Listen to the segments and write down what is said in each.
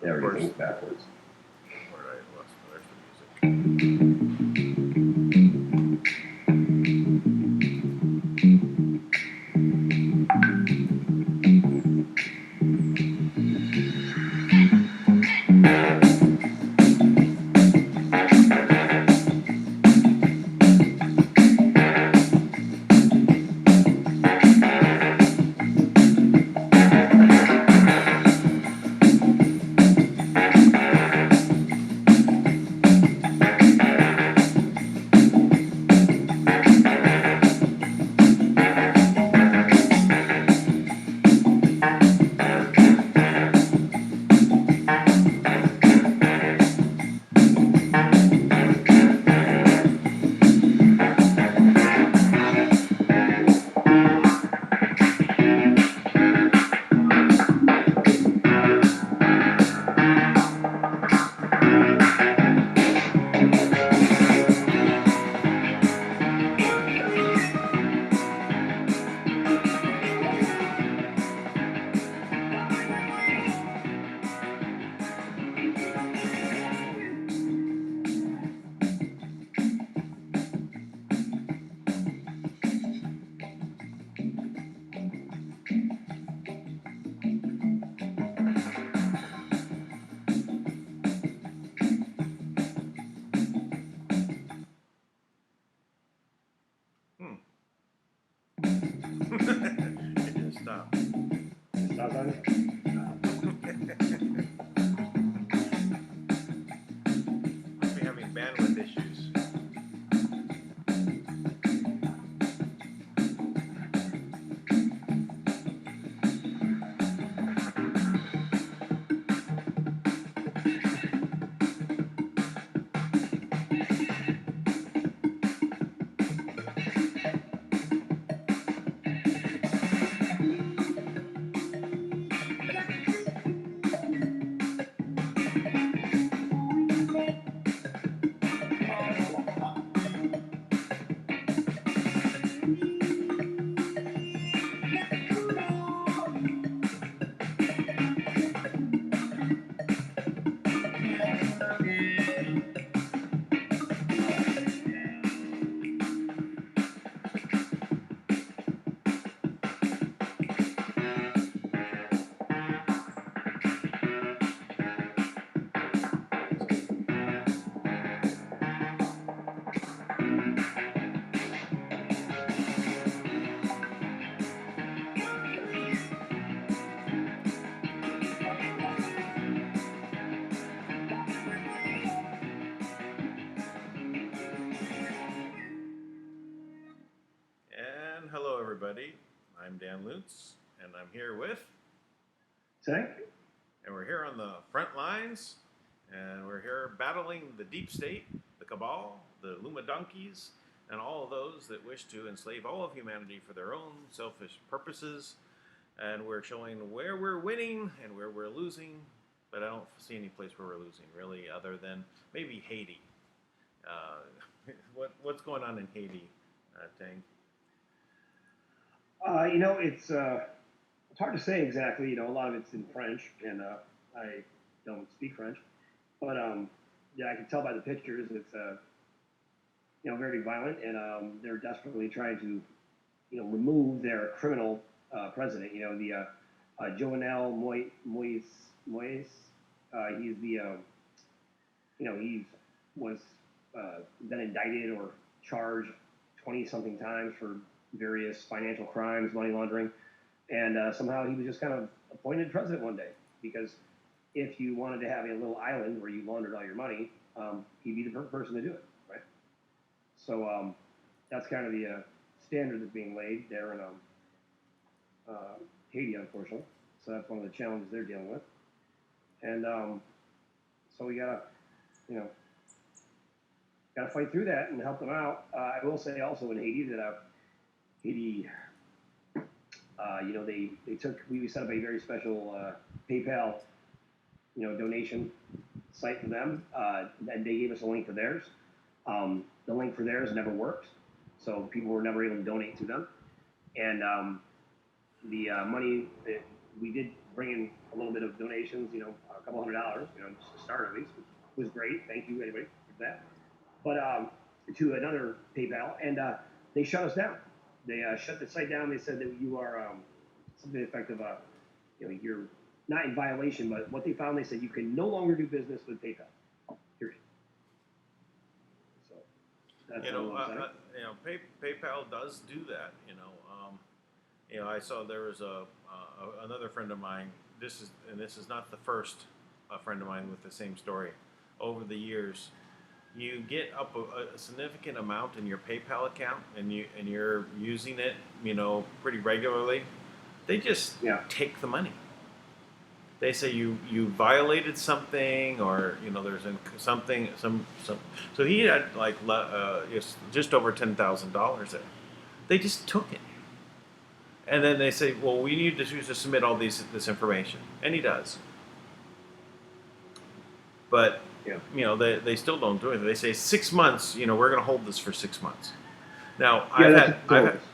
Yeah, everything's backwards. Where did I lost? There's the music. It didn't stop. Stop on it? Must be having bandwidth issues. And hello, everybody. I'm Dan Lutz, and I'm here with, Tank? and we're here on the front lines, and we're here battling the deep state, the cabal, the Luma donkeys, and all of those that wish to enslave all of humanity for their own selfish purposes. And we're showing where we're winning and where we're losing, but I don't see any place where we're losing, really, other than maybe Haiti. What's going on in Haiti, Tang? It's hard to say exactly. A lot of it's in French, and I don't speak French, but yeah, I can tell by the pictures it's very violent, and they're desperately trying to remove their criminal president. Jovenel Moise. He's the he was been indicted or charged 20 something times for various financial crimes, money laundering, and somehow he was just kind of appointed president one day because if you wanted to have a little island where you laundered all your money, he'd be the person to do it, right? So that's kind of the standard that's being laid there in Haiti, unfortunately. So that's one of the challenges they're dealing with, and so we gotta, you know, gotta fight through that and help them out. I will say also in Haiti that Haiti, they took we set up a very special PayPal, donation site for them, and they gave us a link for theirs. The link for theirs never worked, so people were never able to donate to them. And the money that we did bring in a little bit of donations, a couple $100, just to start at least, which was great. Thank you, anybody, for that. But to another PayPal, and they shut us down. They shut the site down. They said that you are something effective. You're not in violation, but what they found, they said you can no longer do business with PayPal. Period. So that's PayPal does do that. I saw there was another friend of mine. This is not the first friend of mine with the same story. Over the years, you get up a significant amount in your PayPal account, and you're using it, pretty regularly. They just take the money. They say you violated something, or there's something. So he had just over $10,000 there. They just took it, and then they say, well, we need to submit all this information, and he does. But they still don't do anything. They say 6 months. We're going to hold this for 6 months. Now I've had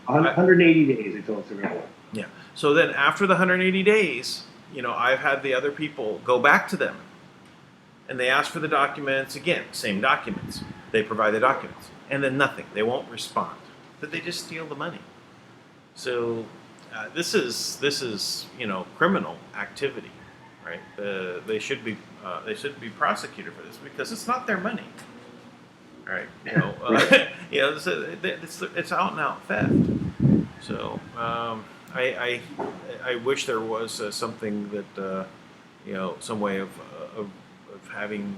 180 days. They told us to go. Yeah. So then after the 180 days, I've had the other people go back to them, and they ask for the documents again. Same documents. They provide the documents, and then nothing. They won't respond. But they just steal the money. So this is criminal activity, right? They should be prosecuted for this because it's not their money, right? It's out and out theft. So I wish there was something that some way of having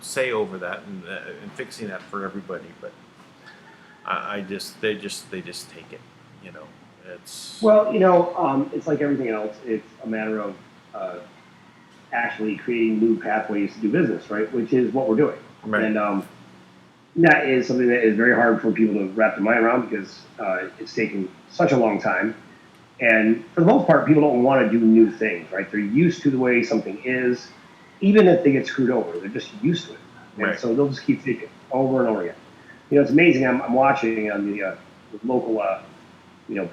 say over that and fixing that for everybody, but they just take it. It's it's like everything else. It's a matter of actually creating new pathways to do business, right? Which is what we're doing, right. And that is something that is very hard for people to wrap their mind around because it's taken such a long time. And for the most part, people don't want to do new things, right? They're used to the way something is, even if they get screwed over. They're just used to it, and right. So they'll just keep thinking over and over again. It's amazing. I'm watching on the local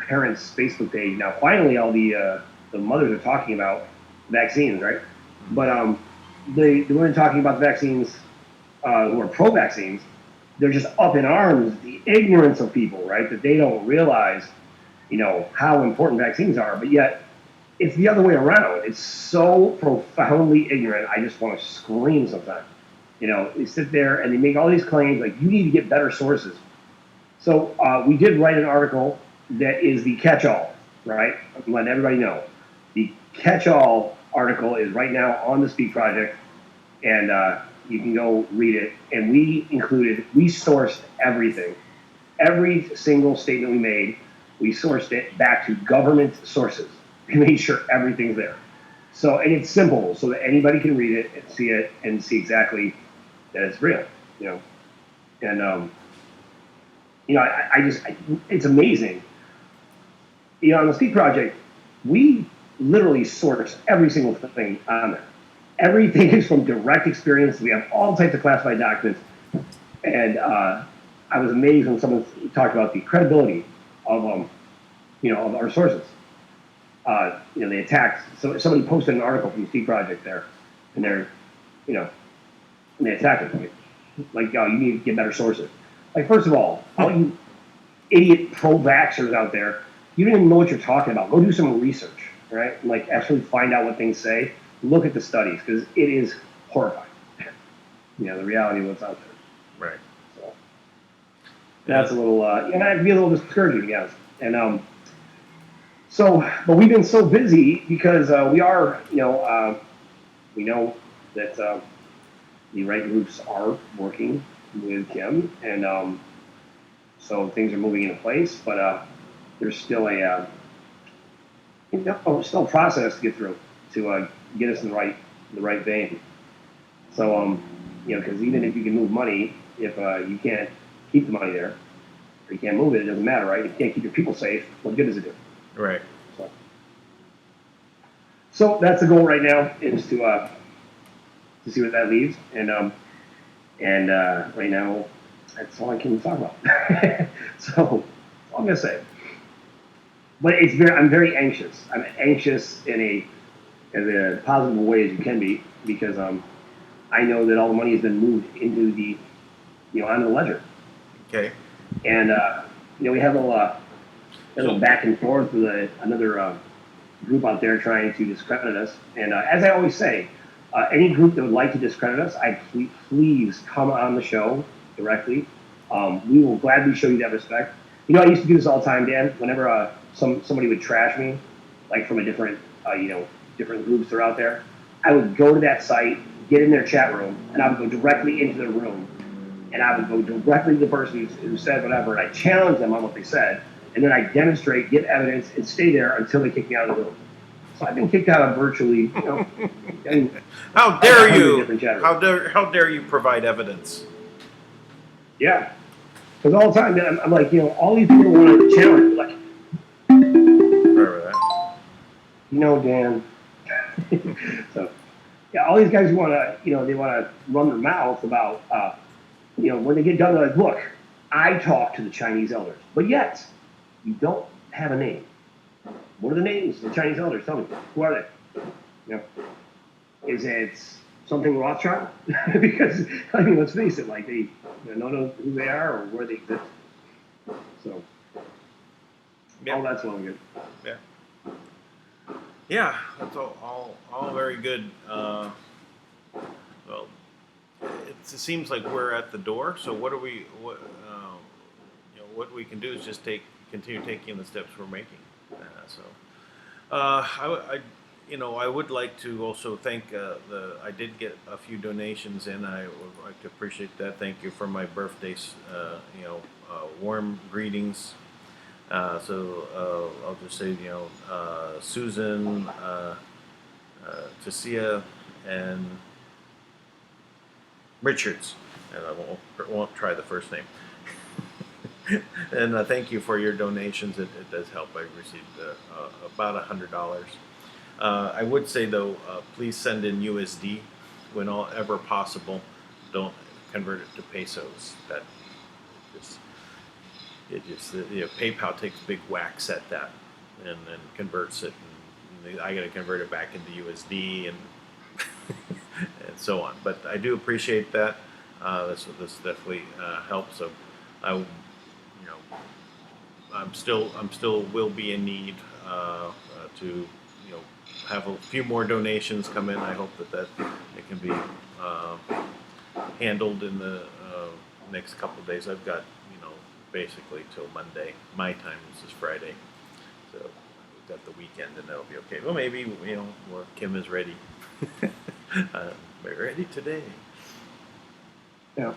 parents' Facebook page now. Finally, all the mothers are talking about vaccines, right? But the women talking about the vaccines who are pro-vaccines, they're just up in arms. The ignorance of people, right? That they don't realize, how important vaccines are. But yet, it's the other way around. It's so profoundly ignorant. I just want to scream sometimes. They sit there and they make all these claims like you need to get better sources. So we did write an article that is the catch-all, right? I'm letting everybody know. The catch-all article is right now on the Speak Project, and you can go read it. And we sourced everything. Every single statement we made, we sourced it back to government sources. We made sure everything's there. So, and it's simple, so that anybody can read it and see exactly that it's real, And, it's amazing. On the Speak Project, we literally source every single thing on there. Everything is from direct experience. We have all types of classified documents. And I was amazed when someone talked about the credibility of of our sources. They attacked. So somebody posted an article from the Speak Project there, and and they attacked it. Like, you need to get better sources. Like, first of all you idiot pro-vaxxers out there, you don't even know what you're talking about. Go do some research, right? Like, actually find out what things say. Look at the studies, because it is horrifying. The reality of what's out there. Right. So that's a little, and I'd be a little discouraging, to be honest. And but we've been so busy because we are, we know that the right groups are working with Kim, and so things are moving into place. But there's still still a process to get through to get us in the right vein. So because even if you can move money, if you can't keep the money there, or you can't move it, it doesn't matter, right? If you can't keep your people safe, what good does it do? Right. So that's the goal right now, is to see what that leaves, and right now that's all I can talk about. So that's all I'm gonna say. But I'm very anxious. I'm anxious in as positive a way as you can be, because I know that all the money has been moved into the, onto the ledger. Okay. And we have a little back and forth with another group out there trying to discredit us. And as I always say, any group that would like to discredit us, please come on the show directly. We will gladly show you that respect. I used to do this all the time, Dan. Whenever somebody would trash me, like from a different different groups that are out there, I would go to that site, get in their chat room, and I would go directly into the room, and I would go directly to the person who said whatever, and I challenge them on what they said, and then I demonstrate, give evidence, and stay there until they kick me out of the room. So I've been kicked out of virtually, How dare you? How dare you provide evidence? Yeah, because all the time I'm like, all these people want to challenge, like, Remember that? Dan. So, yeah, all these guys who want to, they want to run their mouth about, when they get done, they're like, look, I talk to the Chinese elders, but yet you don't have a name. What are the names of the Chinese elders? Tell me, who are they? Is it something Rothschild? Because let's face it, like they don't know who they are or where they exist. So, all that's well and good. Yeah. Yeah, that's all very good. Well, it seems like we're at the door. So what we can do is just continue taking the steps we're making. I would like to also thank I did get a few donations in. I would like to appreciate that. Thank you for my birthday. Warm greetings. So I'll just say, Susan, Tasia, and Richards, and I won't try the first name. And thank you for your donations. It does help. I received about $100. I would say though, please send in USD whenever possible. Don't convert it to pesos. That PayPal takes big whacks at that and then converts it, and I got to convert it back into USD and and so on. But I do appreciate that. This definitely helps. So I'm still will be in need to have a few more donations come in. I hope that it can be handled in the next couple of days. I've got basically till Monday. My time is Friday, so we've got the weekend, and that'll be okay. Well, maybe Kim is ready. We're ready today. Yeah.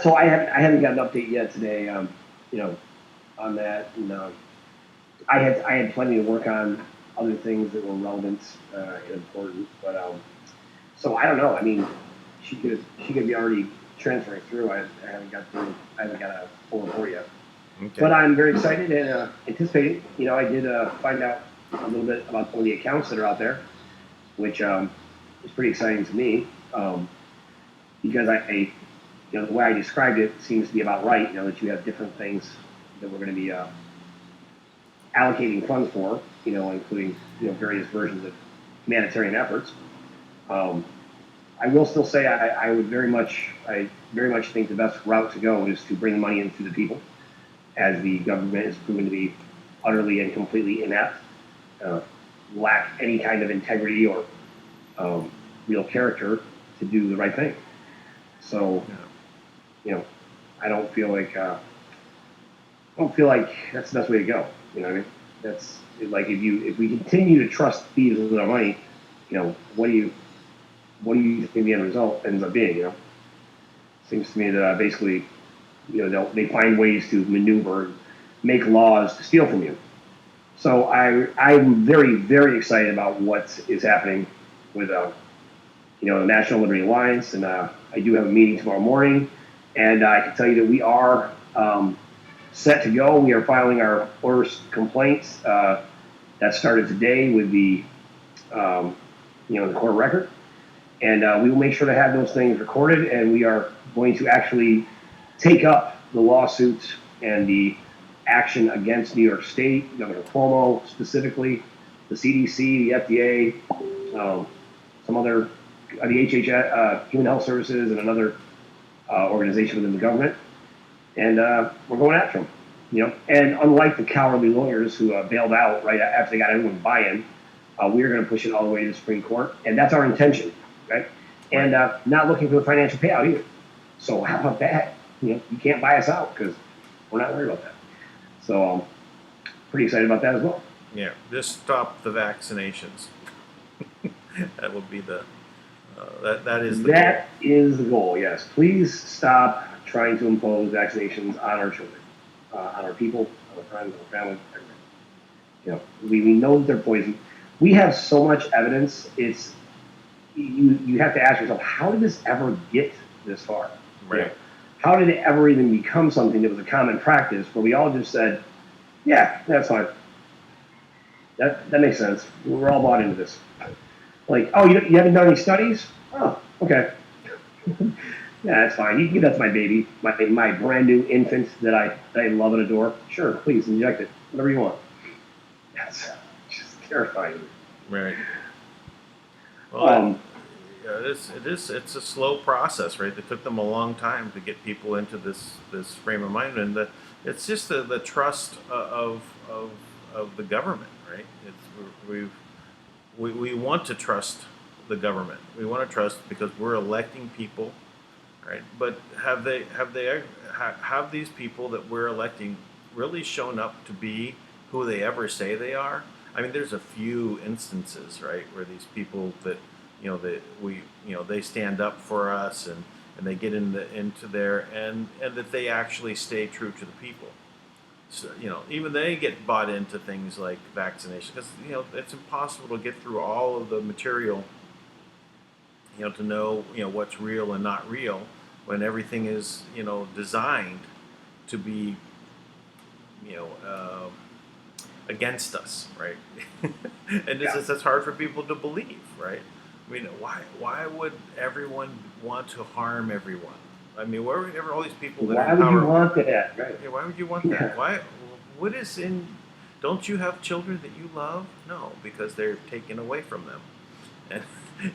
So I haven't got an update yet today. On that, and I had plenty to work on other things that were relevant and important, but so I don't know. I mean, she could be already transferring through. I haven't got a full report yet. Okay. But I'm very excited and anticipating. I did find out a little bit about some of the accounts that are out there, which is pretty exciting to me, because I the way I described it seems to be about right. That you have different things that we're going to be allocating funds for. Including various versions of humanitarian efforts. I will still say I very much think the best route to go is to bring the money in through the people, as the government is proven to be utterly and completely inept, lack any kind of integrity or real character to do the right thing. So, I don't feel like that's the best way to go. You know what I mean? That's like if we continue to trust thieves with our money, what do you think the end result ends up being? Seems to me that basically, they find ways to maneuver, make laws to steal from you. So I'm very, very excited about what is happening with the National Liberty Alliance, and I do have a meeting tomorrow morning, and I can tell you that we are set to go. We are filing our orders complaints that started today with the the court record. And we will make sure to have those things recorded, and we are going to actually take up the lawsuits and the action against New York State, Governor Cuomo specifically, the CDC, the FDA, some other, the HHS, Human Health Services, and another organization within the government, and we're going after them. And unlike the cowardly lawyers who bailed out right after they got everyone buy-in, we are going to push it all the way to the Supreme Court, and that's our intention, right? And not looking for the financial payout either. So how about that? You can't buy us out because we're not worried about that. So pretty excited about that as well. Yeah, just stop the vaccinations. That would be the that is the goal. Yes, please stop trying to impose vaccinations on our children, on our people, on our friends, on our family, everything. We know that they're poison. We have so much evidence. It's you have to ask yourself, how did this ever get this far? Right. How did it ever even become something that was a common practice where we all just said, yeah, that's fine. That makes sense. We're all bought into this. Like, oh, you haven't done any studies? Oh, okay. Yeah, that's fine. You can give that to my baby, my brand new infant that I love and adore. Sure, please inject it, whatever you want. That's just terrifying. Right. Well, it's a slow process, right? It took them a long time to get people into this frame of mind, and it's just the trust of the government, right? We want to trust the government. We want to trust because we're electing people, right? But have these people that we're electing really shown up to be who they ever say they are? I mean, there's a few instances, right, where these people that they stand up for us and they get into there and that they actually stay true to the people. So, even they get bought into things like vaccination because it's impossible to get through all of the material, to know what's real and not real when everything is designed to be against us, right? And that's hard for people to believe, right? I mean, why would everyone want to harm everyone? I mean, why would all these people that why would you want that? Right? Yeah, why would you want that? Why? What is in? Don't you have children that you love? No, because they're taken away from them,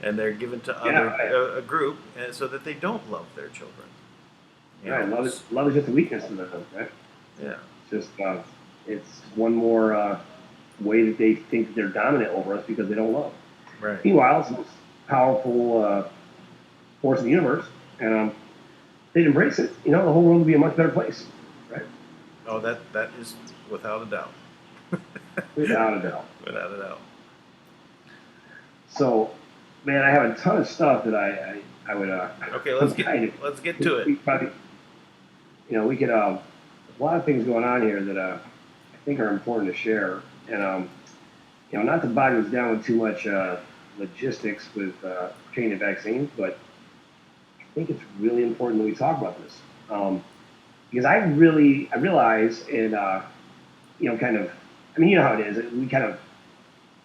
and they're given to a group, and so that they don't love their children. Right. Love is just a weakness in them, right? Yeah. It's just it's one more way that they think that they're dominant over us because they don't love. Right. Meanwhile, it's the most powerful force in the universe, and they'd embrace it. The whole world would be a much better place, right? Oh, that is without a doubt. Without a doubt. Without a doubt. So, man, I have a ton of stuff that I would. Okay, let's get to it. We probably, we could a lot of things going on here that I think are important to share, and not to bog us down with too much logistics with pertaining to vaccines, but I think it's really important that we talk about this because I realize and kind of, I mean, you know how it is.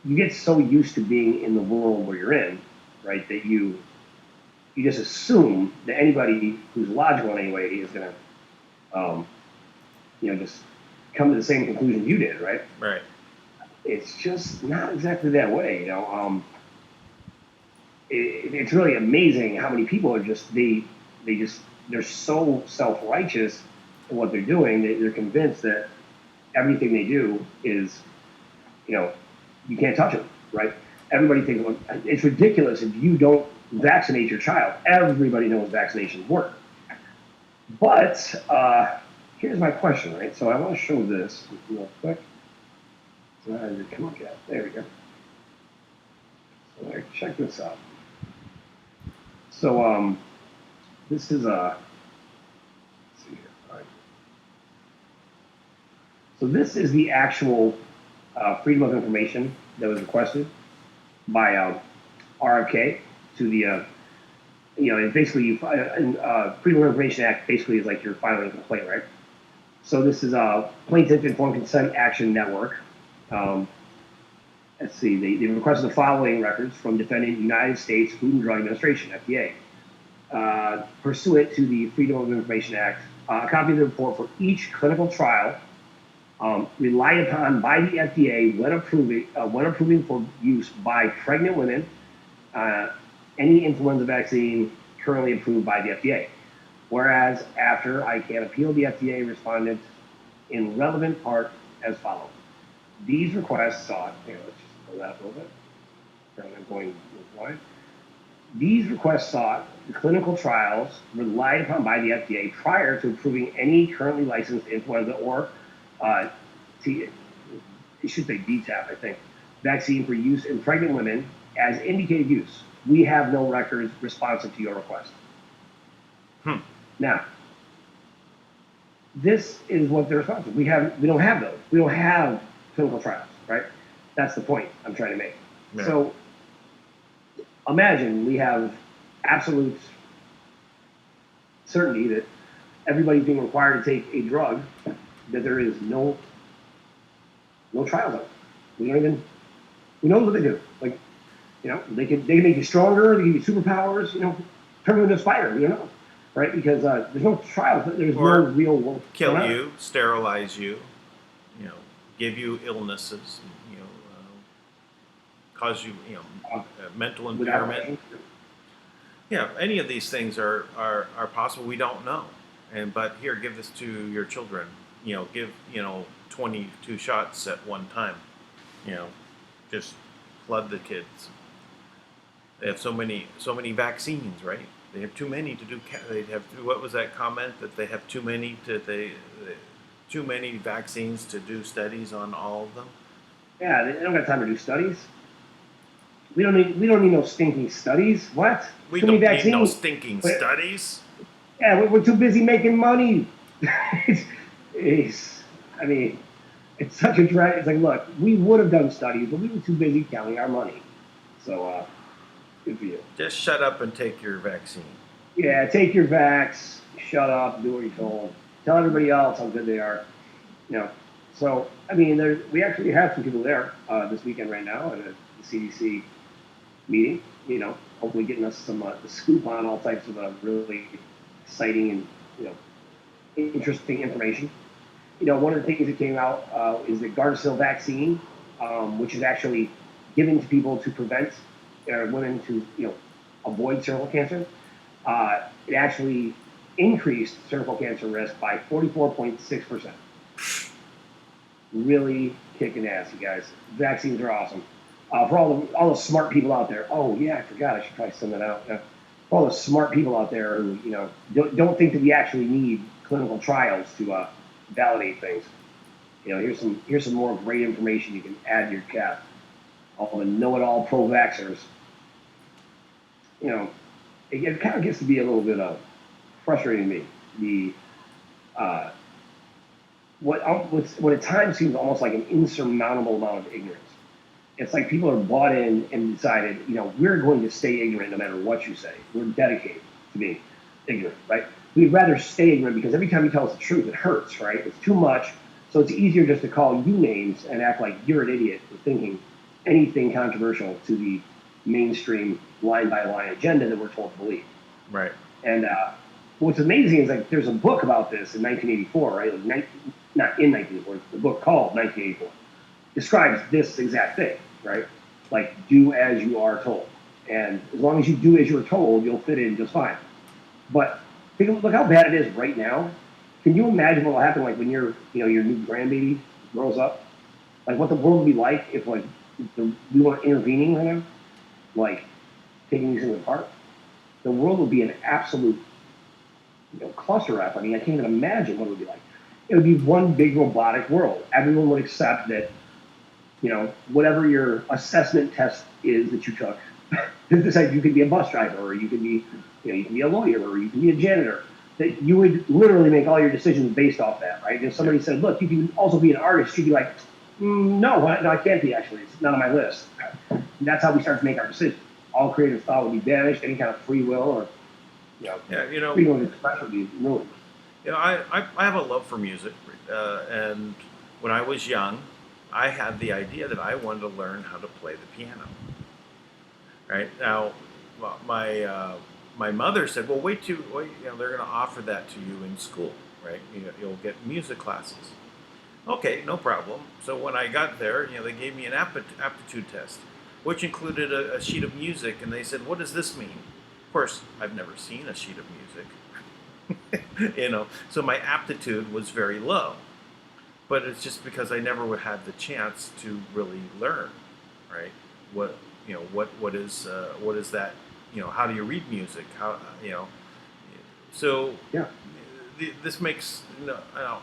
You get so used to being in the world where you're in, right, that you just assume that anybody who's logical in any way is going to, just come to the same conclusion you did, right? Right. It's just not exactly that way, It's really amazing how many people are just they're so self-righteous in what they're doing that they're convinced that everything they do is, you can't touch them, right? Everybody thinks, well, it's ridiculous if you don't vaccinate your child. Everybody knows vaccinations work. But here's my question, right? So I want to show this real quick. There we go. So check this out. So this is let's see here. All right. So this is the actual Freedom of Information that was requested by RFK to the and basically Freedom of Information Act basically is like you're filing a complaint, right? So this is Plaintiff Informed Consent Action Network. Let's see, they requested the following records from defendant United States Food and Drug Administration, FDA. Pursuant to the Freedom of Information Act, a copy of the report for each clinical trial relied upon by the FDA when approving for use by pregnant women, uh, any influenza vaccine currently approved by the FDA. Whereas after I can appeal, the FDA responded in relevant part as follows. These requests sought, here, let's just go that a little bit. I'm going wide. These requests sought the clinical trials relied upon by the FDA prior to approving any currently licensed influenza or it should say DTaP, I think, vaccine for use in pregnant women as indicated use. We have no records responsive to your request. Now, this is what they're responsive. We don't have those. We don't have clinical trials, right? That's the point I'm trying to make. Yeah. So imagine we have absolute certainty that everybody's being required to take a drug that there is no trials on. We know what they do. Like, they can make you stronger, they give you superpowers, turn you into a spider, we don't know. Right? Because there's no trials, there's no real world. Kill you, sterilize you, give you illnesses, cause you, mental impairment. Yeah, any of these things are possible. We don't know. But here, give this to your children. Give 22 shots at one time. Just flood the kids. They have so many vaccines, right? They have too many to do. They have, what was that comment that they have too many vaccines to do studies on all of them? Yeah, they don't got time to do studies. We don't need no stinking studies. What? We don't need no stinking studies. Yeah, we're too busy making money. It's such a drag. It's like, look, we would have done studies, but we were too busy counting our money. So, good for you. Just shut up and take your vaccine. Yeah, take your vax. Shut up. Do what you're told. Tell everybody else how good they are. So, we actually have some people there this weekend right now at the CDC meeting. Hopefully getting us some the scoop on all types of really exciting and interesting information. One of the things that came out is the Gardasil vaccine, which is actually given to people to prevent women to avoid cervical cancer. It actually increased cervical cancer risk by 44.6%. Really kicking ass, you guys. Vaccines are awesome. For all the smart people out there. Oh yeah, I forgot. I should probably send that out. For all the smart people out there who don't think that we actually need clinical trials to validate things. Here's some more great information you can add to your cap. All the know-it-all pro-vaxxers. It kind of gets to be a little bit frustrating to me. What at times seems almost like an insurmountable amount of ignorance. It's like people are bought in and decided, we're going to stay ignorant no matter what you say. We're dedicated to being ignorant, right? We'd rather stay ignorant because every time you tell us the truth, it hurts, right? It's too much. So it's easier just to call you names and act like you're an idiot for thinking anything controversial to the mainstream line-by-line agenda that we're told to believe. Right. And what's amazing is there's a book about this in 1984, right? Not in 1984, it's the book called 1984. Describes this exact thing, right? Like, do as you are told. And as long as you do as you're told, you'll fit in just fine. But look how bad it is right now. Can you imagine what will happen like when your new grandbaby grows up? Like what the world would be like if we weren't intervening right now? Like taking these things apart? The world would be an absolute cluster F. I can't even imagine what it would be like. It would be one big robotic world. Everyone would accept that, whatever your assessment test is that you took, decide you could be a bus driver, or you could be, you can be a lawyer, or you can be a janitor. That you would literally make all your decisions based off that, right? If somebody said, "Look, you can also be an artist," you'd be like, "No, I can't be. Actually, it's not on my list." And that's how we start to make our decisions. All creative thought would be banished. Any kind of free will or freedom of expression would be ruined. I have a love for music, and when I was young, I had the idea that I wanted to learn how to play the piano. Right now, my mother said, "Well, wait, they're going to offer that to you in school, right? You'll get music classes." Okay, no problem. So when I got there, they gave me an aptitude test, which included a sheet of music, and they said, "What does this mean?" Of course, I've never seen a sheet of music, So my aptitude was very low, but it's just because I never had the chance to really learn, right? What what is that? How do you read music? So Yeah. this makes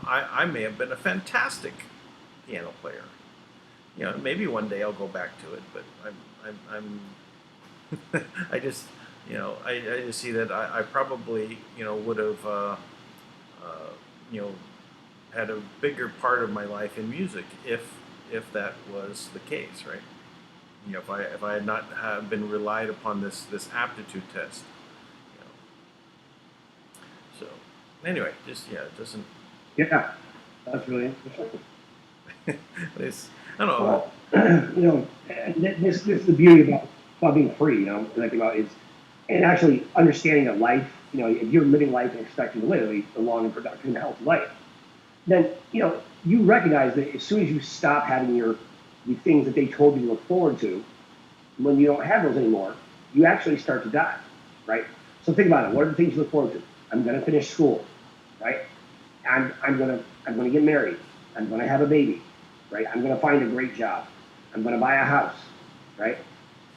I may have been a fantastic piano player. Maybe one day I'll go back to it, but I'm I just I just see that I probably would have you know had a bigger part of my life in music if that was the case, right? If I had not been relied upon this aptitude test. you know. So anyway, just it doesn't. Yeah, that's really interesting. It's, I don't know. Well, this is the beauty about being free. Like about is, and actually understanding that life. If you're living life and expecting to live a long and productive and healthy life, then you recognize that as soon as you stop having the things that they told you to look forward to, when you don't have those anymore, you actually start to die, right? So think about it. What are the things you look forward to? I'm going to finish school, right? I'm gonna get married. I'm gonna have a baby, right? I'm gonna find a great job. I'm gonna buy a house, right?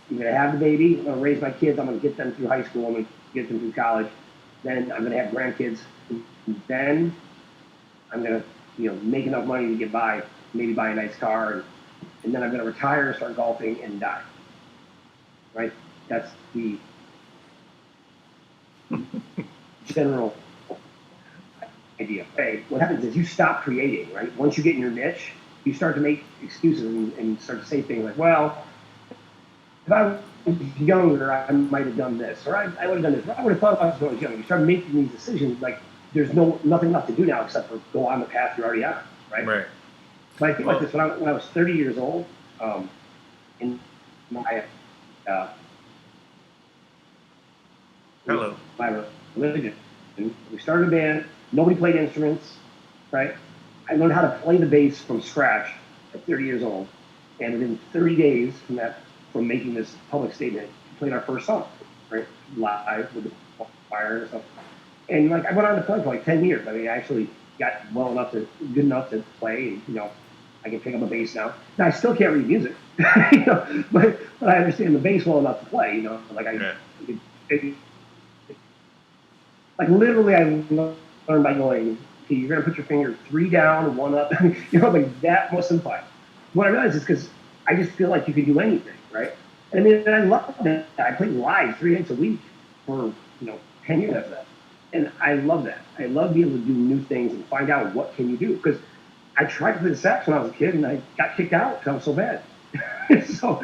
I'm gonna have the baby. I'm gonna raise my kids. I'm gonna get them through high school. I'm gonna get them through college. Then I'm gonna have grandkids. And then I'm gonna make enough money to get by, maybe buy a nice car, and then I'm gonna retire, start golfing, and die. Right? That's the general idea. Okay, what happens is you stop creating, right? Once you get in your niche, you start to make excuses and start to say things like, well, if I was younger, I might have done this, or I would have done this, or I would have thought about this when I was younger. You start making these decisions like there's nothing left to do now except for go on the path you're already on, right? Right. But I think like this when I was 30 years old, in my Hello. my religion, and we started a band. Nobody played instruments, right? I learned how to play the bass from scratch at 30 years old, and within 30 days from making this public statement, we played our first song, right, live with the choir and stuff. And like I went on to play for like 10 years. I mean, I actually got good enough to play. And, I can pick up a bass now. Now I still can't read music, but I understand the bass well enough to play. Like like literally, I learned by going, okay, you're going to put your finger 3 down, 1 up, like that was simplified. What I realized is because I just feel like you can do anything, right? And I mean, I love that. I played live 3 nights a week for, 10 years after that. And I love that. I love being able to do new things and find out what can you do. Because I tried to play the sax when I was a kid and I got kicked out because I was so bad. So,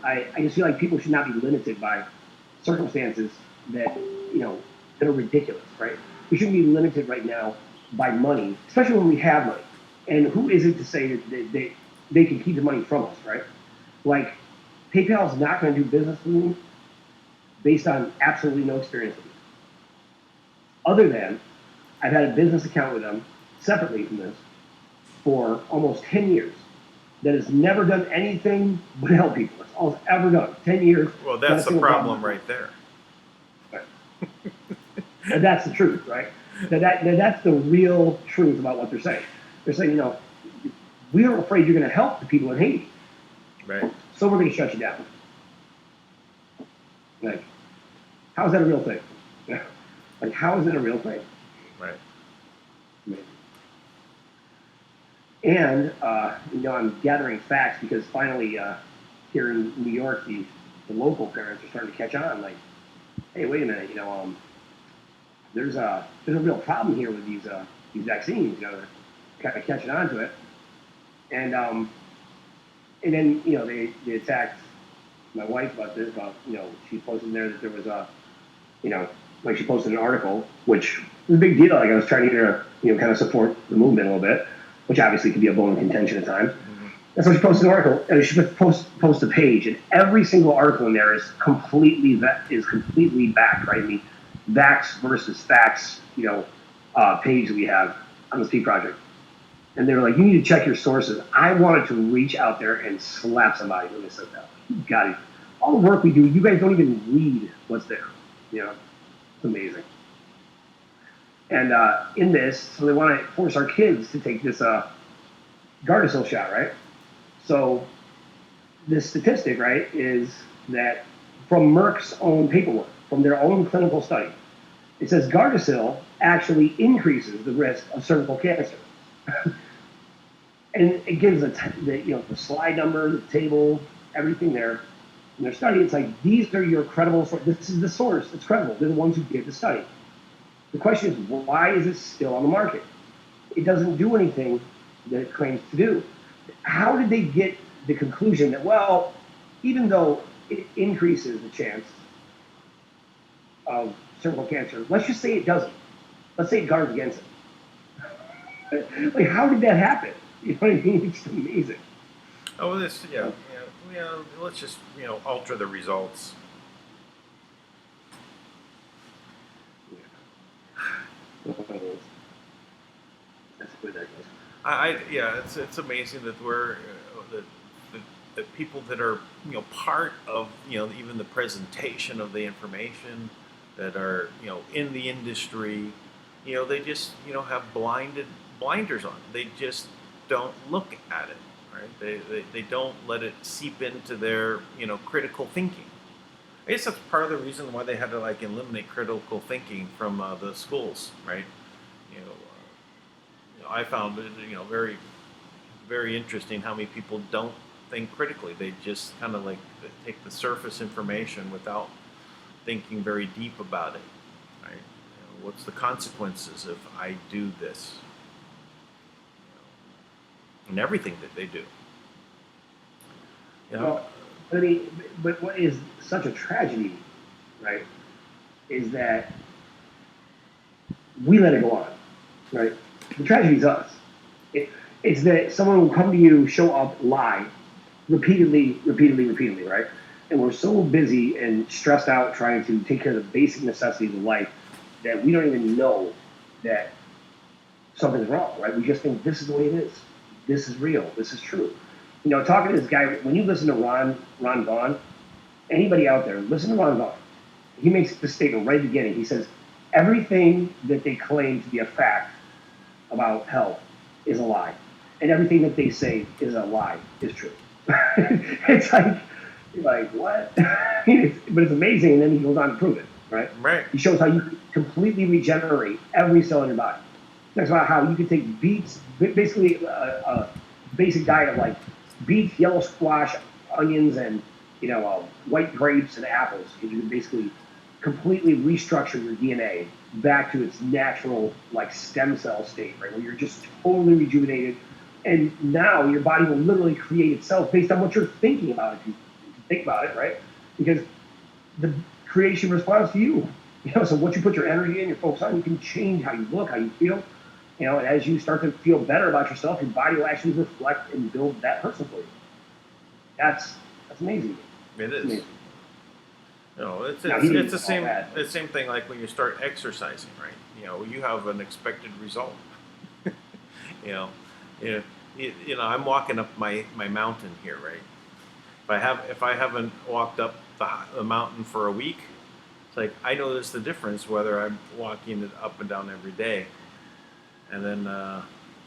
I just feel like people should not be limited by circumstances that, that are ridiculous, right? We shouldn't be limited right now by money, especially when we have money. And who is it to say that they can keep the money from us, right? Like, PayPal is not going to do business with me based on absolutely no experience with me. Other than I've had a business account with them separately from this for almost 10 years that has never done anything but help people. That's all it's ever done. 10 years. Well, that's the problem right there. And that's the truth, right? That's the real truth about what they're saying. They're saying, we are afraid you're going to help the people in Haiti. Right. So we're going to shut you down. Like, how is that a real thing? Like, how is it a real thing? Right. And, I'm gathering facts because finally here in New York, the local parents are starting to catch on. Like, hey, wait a minute, there's a real problem here with these vaccines. They're kind of catching on to it, and then they attacked my wife about this. She posted in there that there was like she posted an article, which was a big deal. Like I was trying to get her to kind of support the movement a little bit, which obviously could be a bone of contention at times. Mm-hmm. And so she posted an article, and she post a page, and every single article in there is completely backed, right? The Vax versus Facts, page that we have on the Speed Project. And they were like, you need to check your sources. I wanted to reach out there and slap somebody when they said that. You got it. All the work we do, you guys don't even read what's there. It's amazing. And in this, so they want to force our kids to take this Gardasil shot, right? So this statistic, right, is that from Merck's own paperwork, from their own clinical study, it says Gardasil actually increases the risk of cervical cancer. And it gives the slide number, the table, everything there. In their study, it's like, these are your credible sources. This is the source. It's credible. They're the ones who did the study. The question is, why is it still on the market? It doesn't do anything that it claims to do. How did they get the conclusion that, well, even though it increases the chance of cervical cancer, let's just say it doesn't. Let's say it guards against it. Like, how did that happen? You know what I mean? It's amazing. Oh, let's just alter the results. It's amazing that we're that people that are part of even the presentation of the information, that are in the industry, they just have blinders on. They just don't look at it, right? They don't let it seep into their critical thinking. I guess that's part of the reason why they had to eliminate critical thinking from the schools, right? I found it very, very interesting how many people don't think critically. They just kind of take the surface information without thinking very deep about it, right? What's the consequences if I do this? And everything that they do. Well, I mean, but what is such a tragedy, right, is that we let it go on, right? The tragedy is us. It's that someone will come to you, show up, lie, repeatedly, right? And we're so busy and stressed out trying to take care of the basic necessities of life that we don't even know that something's wrong, right? We just think this is the way it is. This is real. This is true. Talking to this guy, when you listen to Ron Vaughn, anybody out there, listen to Ron Vaughn. He makes this statement right at the beginning. He says, everything that they claim to be a fact about health is a lie. And everything that they say is a lie is true. It's like, you're like, what? But it's amazing, and then he goes on to prove it, right? Right. He shows how you completely regenerate every cell in your body. Talks about how you can take beets, basically a basic diet of beets, yellow squash, onions, and white grapes and apples. And you can basically completely restructure your DNA back to its natural stem cell state, right? Where you're just totally rejuvenated, and now your body will literally create itself based on what you're thinking about. If you think about it, right? Because the creation responds to you. So what you put your energy in, your focus on, you can change how you look, how you feel. And as you start to feel better about yourself, your body will actually reflect and build that person for you. That's amazing. It is. Amazing. It's the same thing like when you start exercising, right? You have an expected result. I'm walking up my mountain here, right? If I haven't walked up the mountain for a week, it's like I notice the difference whether I'm walking it up and down every day. And then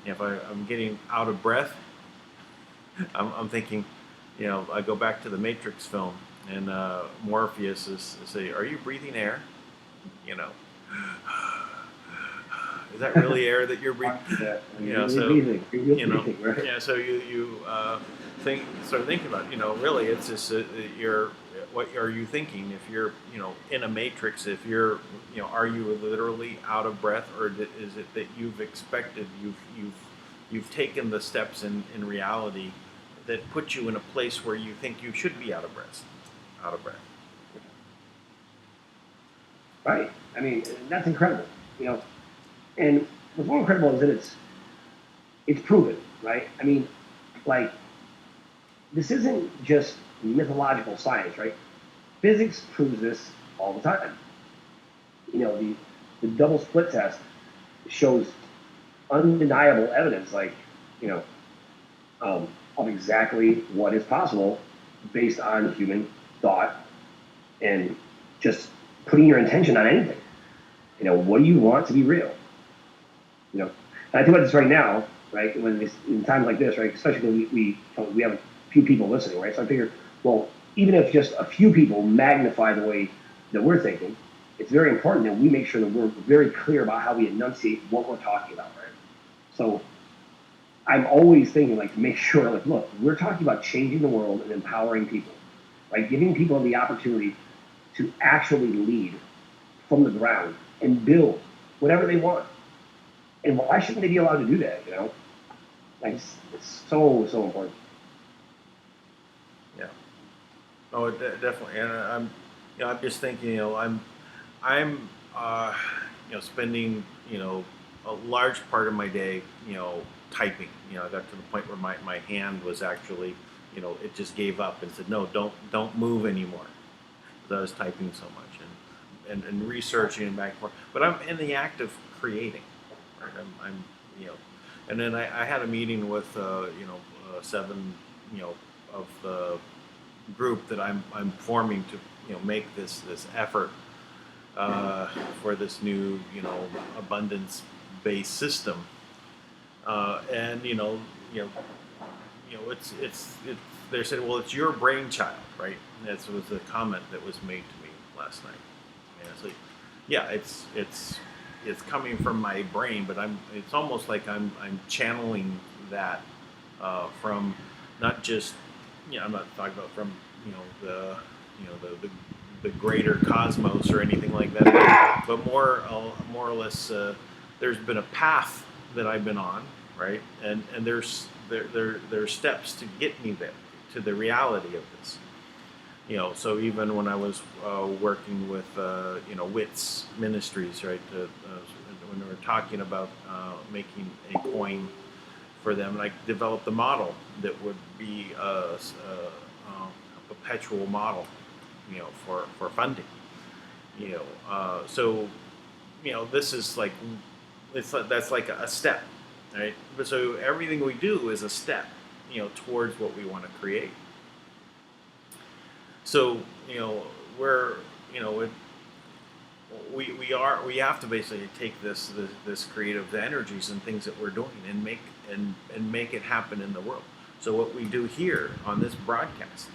if I'm getting out of breath, I'm thinking, I go back to the Matrix film, and Morpheus is say, "Are you breathing air?" Is that really air that you're breathing? Breathing, right? Yeah. So you start thinking about, really, it's just what are you thinking? If you're, in a matrix, if you're, are you literally out of breath, or is it that you've expected, you've taken the steps in reality that put you in a place where you think you should be out of breath? Right. I mean, that's incredible. And what's more incredible is that it's proven, right? I mean, this isn't just mythological science, right? Physics proves this all the time. The double split test shows undeniable evidence. you know, of exactly what is possible based on human thought and just putting your intention on anything. What do you want to be real? And I think about this right now, right? When in times like this, right? Especially when we have a few people listening, right? So I figure, well, even if just a few people magnify the way that we're thinking, it's very important that we make sure that we're very clear about how we enunciate what we're talking about, right? So I'm always thinking, like, to make sure, like, look, we're talking about changing the world and empowering people, right? Giving people the opportunity to actually lead from the ground and build whatever they want. And why shouldn't they be allowed to do that? Like, it's so important. Yeah. Oh, definitely. And I'm just thinking, I'm, spending, a large part of my day, typing. I got to the point where my hand was actually, it just gave up and said, no, don't move anymore, because I was typing so much and researching and back and forth. But I'm in the act of creating. Right? I'm and then I had a meeting with, 7, of the group that I'm forming to, make this effort for this new, abundance-based system. And it's they said, well, it's your brainchild, right? And that was the comment that was made to me last night. And it's like, yeah, it's coming from my brain, but it's almost like I'm channeling that from not just, I'm not talking about from the greater cosmos or anything like that, but more or less there's been a path that I've been on, right? And there's steps to get me there, to the reality of this. So even when I was working with WITS Ministries, right, when we were talking about making a coin for them, and I developed a model that would be a perpetual model, for funding. So this is like that's like a step, right? But so everything we do is a step, towards what we want to create. So we're we have to basically take this creative energies and things that we're doing and make it happen in the world. So what we do here on this broadcast,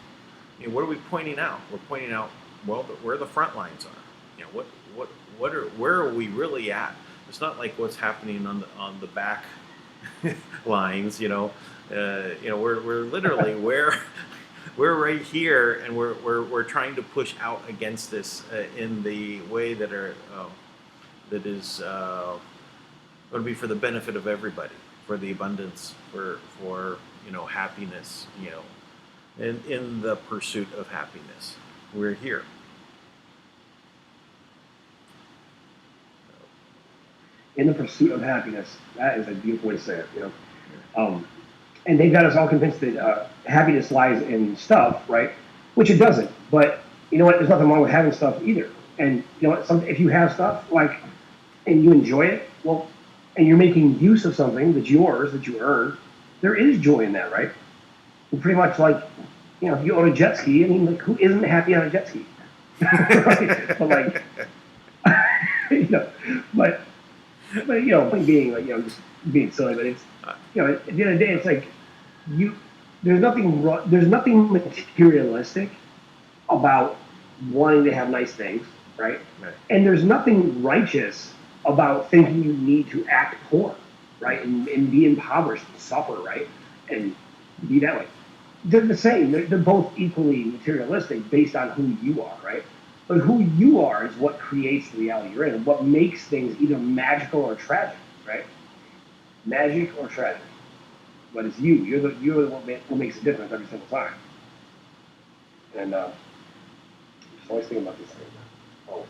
what are we pointing out? We're pointing out, well, where the front lines are. Where are we really at? It's not like what's happening on the back lines. We're literally where. We're right here, and we're trying to push out against this in the way that is going to be for the benefit of everybody, for the abundance, for happiness, and in the pursuit of happiness, we're here. In the pursuit of happiness, that is a beautiful way to say it. And they've got us all convinced that happiness lies in stuff, right? Which it doesn't. But you know what? There's nothing wrong with having stuff either. And you know what? If you have stuff, like, and you enjoy it, well, and you're making use of something that's yours, that you earned, there is joy in that, right? And pretty much like, if you own a jet ski, I mean, like, who isn't happy on a jet ski? Right? But like, but point being, like, just being silly, but it's, at the end of the day, it's like there's nothing materialistic about wanting to have nice things, right? And there's nothing righteous about thinking you need to act poor, right? And be impoverished and suffer, right? And be that way. They're the same. They're both equally materialistic based on who you are, right? But who you are is what creates the reality you're in, and what makes things either magical or tragic, right? Magic or tragic. But it's you. You're the what makes a difference every single time. And just always thinking about this thing. Always.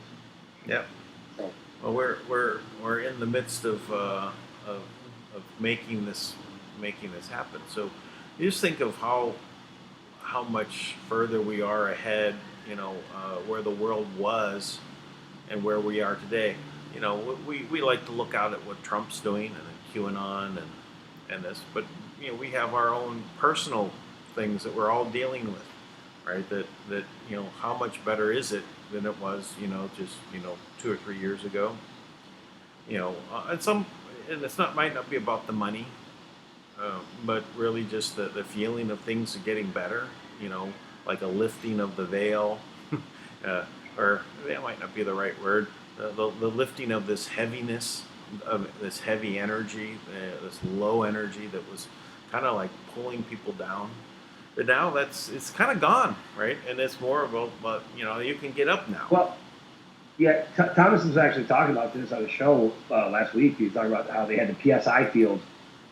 Yeah. So. Well, we're in the midst of making this happen. So you just think of how much further we are ahead. Where the world was and where we are today. We like to look out at what Trump's doing and QAnon and this, but we have our own personal things that we're all dealing with, right? That how much better is it than it was, just 2 or 3 years ago? And it's not might not be about the money, but really just the feeling of things getting better. Like a lifting of the veil, or that might not be the right word. The lifting of this heaviness, of this heavy energy, this low energy that was kind of like pulling people down. But now it's kind of gone, right? And it's more about, you can get up now. Well, yeah, Thomas was actually talking about this on the show last week. He was talking about how they had the PSI field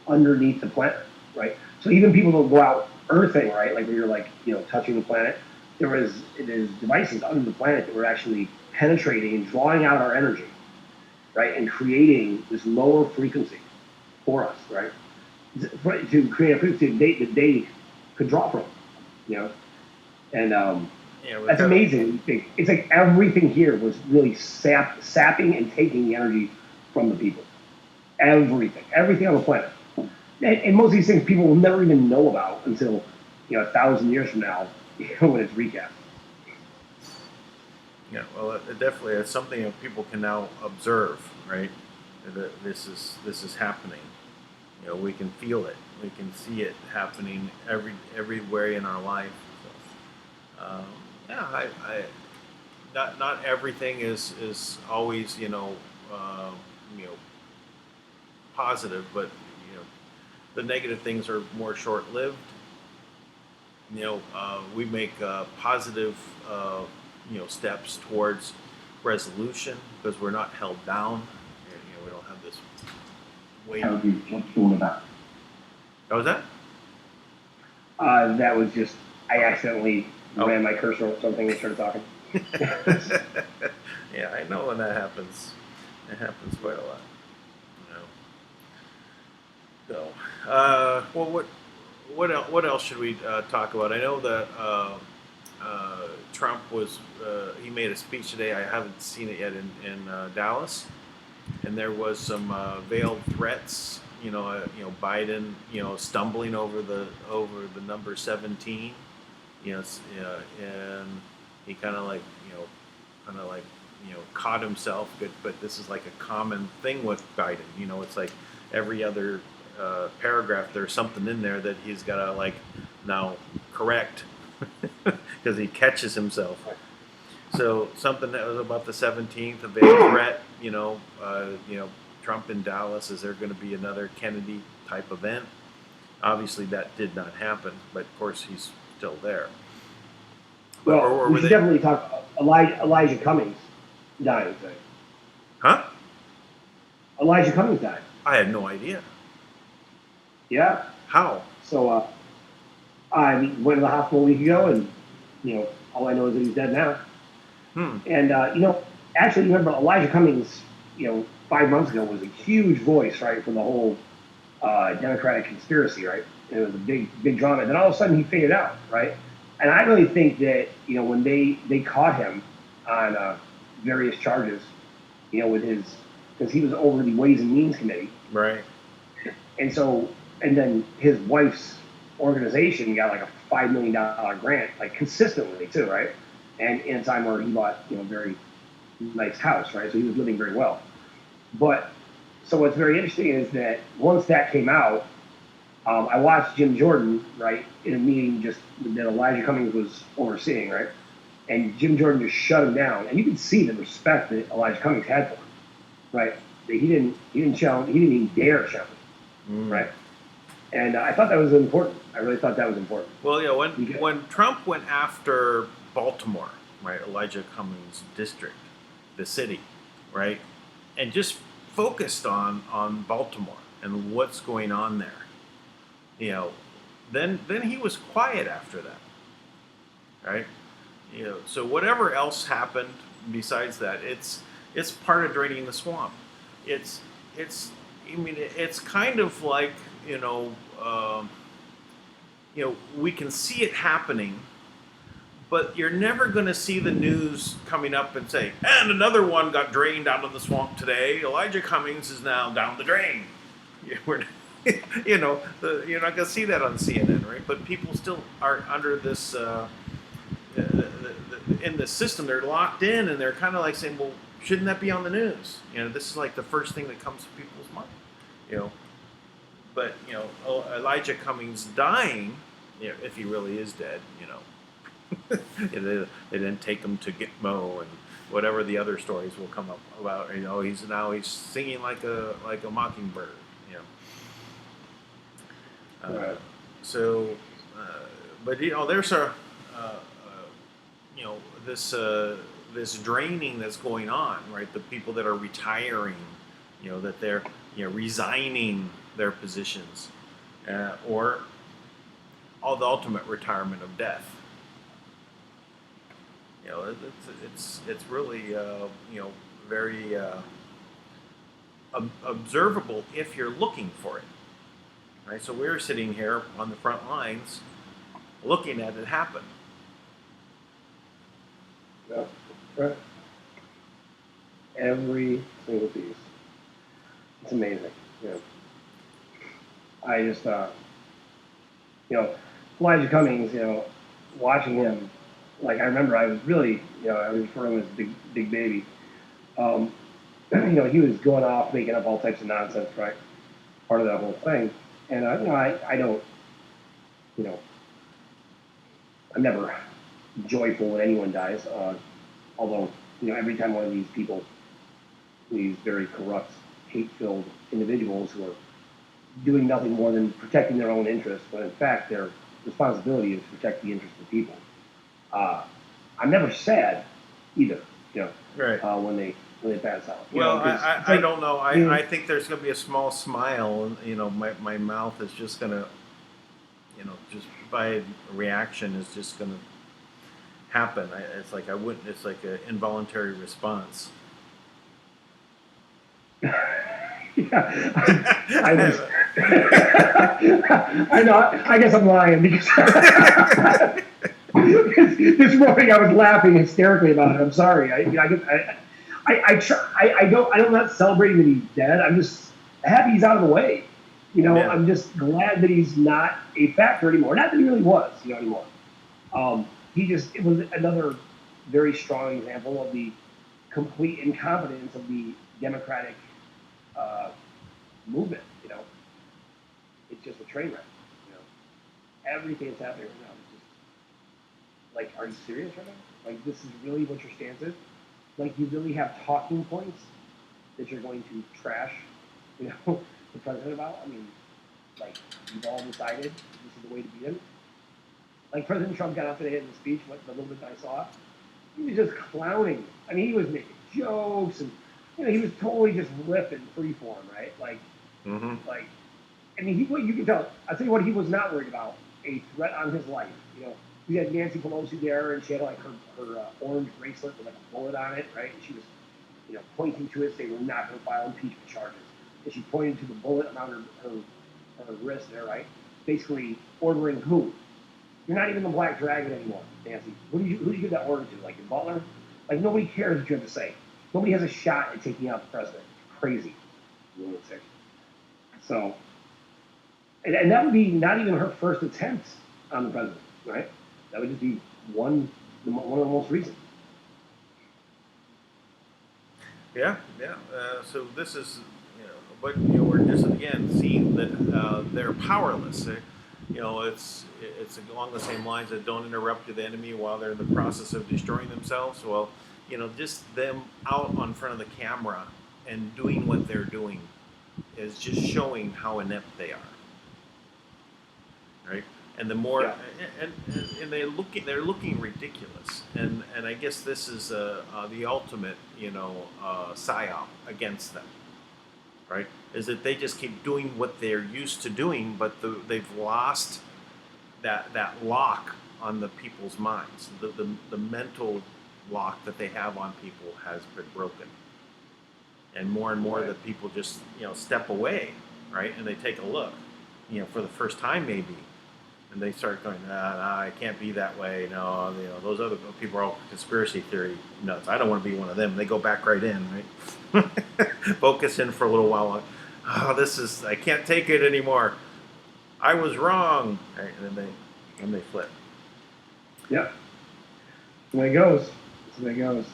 underneath the planet, right? So even people don't go out earthing, right? Like when you're touching the planet, there's devices under the planet that were actually penetrating and drawing out our energy, right? And creating this lower frequency for us, right? To create a frequency that they could draw from, and that's amazing. It's like everything here was really sapping and taking the energy from the people. Everything on the planet. And most of these things people will never even know about until 1,000 years from now, when it's recast. Yeah, well, definitely it's something that people can now observe, right? That this is happening. We can feel it. We can see it happening everywhere in our life. So, not everything is always positive, but the negative things are more short-lived. We make positive steps towards resolution because we're not held down. We don't have this weight. What's all about? What was that? That was just, I accidentally ran my cursor over something and started talking. Yeah, I know when that happens. It happens quite a lot. So, well, what else should we talk about? I know that Trump he made a speech today. I haven't seen it yet in Dallas, and there was some veiled threats. Biden, stumbling over the number 17. And he kind of caught himself. But this is like a common thing with Biden. It's like every other paragraph there's something in there that he's got to now correct because he catches himself. So something that was about the 17th, a veiled threat. Trump in Dallas, is there going to be another Kennedy type event? Obviously that did not happen, but of course he's still there. Well, we should definitely talk about Elijah Cummings dying today. Huh? Elijah Cummings died. I had no idea. Yeah. How? So I went to the hospital a week ago, and all I know is that he's dead now. And actually, remember Elijah Cummings, 5 months ago was a huge voice, right, for the whole Democratic conspiracy, right? And it was a big drama. And then all of a sudden he faded out, right? And I really think that when they caught him on various charges, because he was over the Ways and Means Committee, right? And then his wife's organization got like a $5 million grant, like consistently too, right? And in a time where he bought a very nice house, right? So he was living very well. But so what's very interesting is that once that came out, I watched Jim Jordan, right, in a meeting just that Elijah Cummings was overseeing, right? And Jim Jordan just shut him down, and you could see the respect that Elijah Cummings had for him, right? That he didn't challenge, he didn't even dare challenge him, right? And I thought that was important. I really thought that was important. Well, when Trump went after Baltimore, right, Elijah Cummings' district, the city, right, and just focused on Baltimore and what's going on there, then he was quiet after that, right? So whatever else happened besides that, it's part of draining the swamp. It's kind of like we can see it happening, but you're never going to see the news coming up and say, and another one got drained out of the swamp today. Elijah Cummings is now down the drain. You're not going to see that on CNN, right? But people still are under this in the system. They're locked in, and they're kind of like saying, "Well, shouldn't that be on the news?" This is like the first thing that comes to people's mind. You know, but Elijah Cummings dying, if he really is dead, they didn't take him to Gitmo and whatever the other stories will come up about. He's singing like a mockingbird. Right. So, but there's this this draining that's going on, right? The people that are retiring, that they're resigning their positions, or the ultimate retirement of death. It's really very observable if you're looking for it. Right, so we're sitting here on the front lines, looking at it happen. Yeah, right. Every single piece. It's amazing. I just, Elijah Cummings, watching him, like I remember I was really, I was referring to him as big baby. He was going off making up all types of nonsense, right? Part of that whole thing. And I don't, I'm never joyful when anyone dies. Although, every time one of these people, these very corrupt, hate-filled individuals who are doing nothing more than protecting their own interests, but in fact their responsibility is to protect the interests of people. I'm never sad either, right. When they pass out. Well, I don't know. I think there's going to be a small smile, and my mouth is just going to, just by reaction is just going to happen. It's like it's like an involuntary response. Yeah, I know. I guess I'm lying because this morning I was laughing hysterically about it. I'm sorry. I'm not celebrating that he's dead. I'm just happy he's out of the way. Yeah. I'm just glad that he's not a factor anymore. Not that he really was, anymore. It was another very strong example of the complete incompetence of the Democratic movement. It's just a train wreck. Everything that's happening right now is just like, are you serious right now? Like, this is really what your stance is? Like, you really have talking points that you're going to trash, the president about? I mean, like, you've all decided this is the way to beat him. Like, President Trump got up today in the speech, the little bit I saw, he was just clowning. I mean, he was making jokes, and he was totally just ripping freeform, right? Like, I mean, you can tell. I'll tell you what, he was not worried about: a threat on his life. He had Nancy Pelosi there, and she had like her orange bracelet with like a bullet on it, right? And she was, pointing to it, saying, "We're not going to file impeachment charges." And she pointed to the bullet on her wrist there, right? Basically ordering who? You're not even the Black Dragon anymore, Nancy. Who do you give that order to? Like your butler? Like, nobody cares what you have to say. Nobody has a shot at taking out the president. Crazy. Lunatic. So, and that would be not even her first attempt on the president, right? That would just be one of the most recent. Yeah. So this is, but we're just again seeing that they're powerless. It's along the same lines that don't interrupt the enemy while they're in the process of destroying themselves. Well, just them out on front of the camera and doing what they're doing is just showing how inept they are, right? And the more, and they're looking ridiculous. And I guess this is the ultimate, psyop against them, right? Is that they just keep doing what they're used to doing, but they've lost that lock on the people's minds. The mental lock that they have on people has been broken. And more that people just, step away, right? And they take a look, for the first time maybe. And they start going, nah, I can't be that way. No, those other people are all conspiracy theory nuts. I don't want to be one of them. They go back right in, right? Focus in for a little while. oh, I can't take it anymore. I was wrong. Right, and then they flip. Yep. That's the way it goes. That's the way it goes.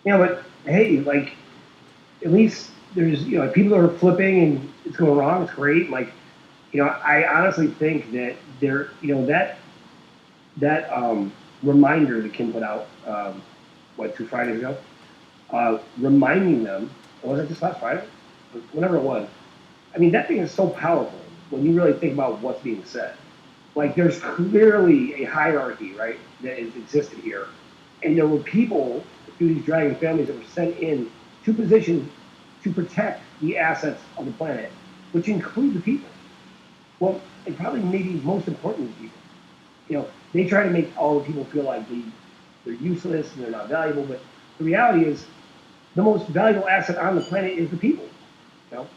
But hey, like, at least there's, people are flipping and it's going wrong. It's great. Like, I honestly think that that reminder that Kim put out, 2 Fridays ago, reminding them, or was it just last Friday? Whenever it was. I mean, that thing is so powerful when you really think about what's being said. Like, there's clearly a hierarchy, right, that has existed here. And there were people through these dragon families that were sent in to positions to protect the assets of the planet, which include the people. Well, and probably maybe most importantly, the people. They try to make all the people feel like they're useless and they're not valuable, but the reality is the most valuable asset on the planet is the people,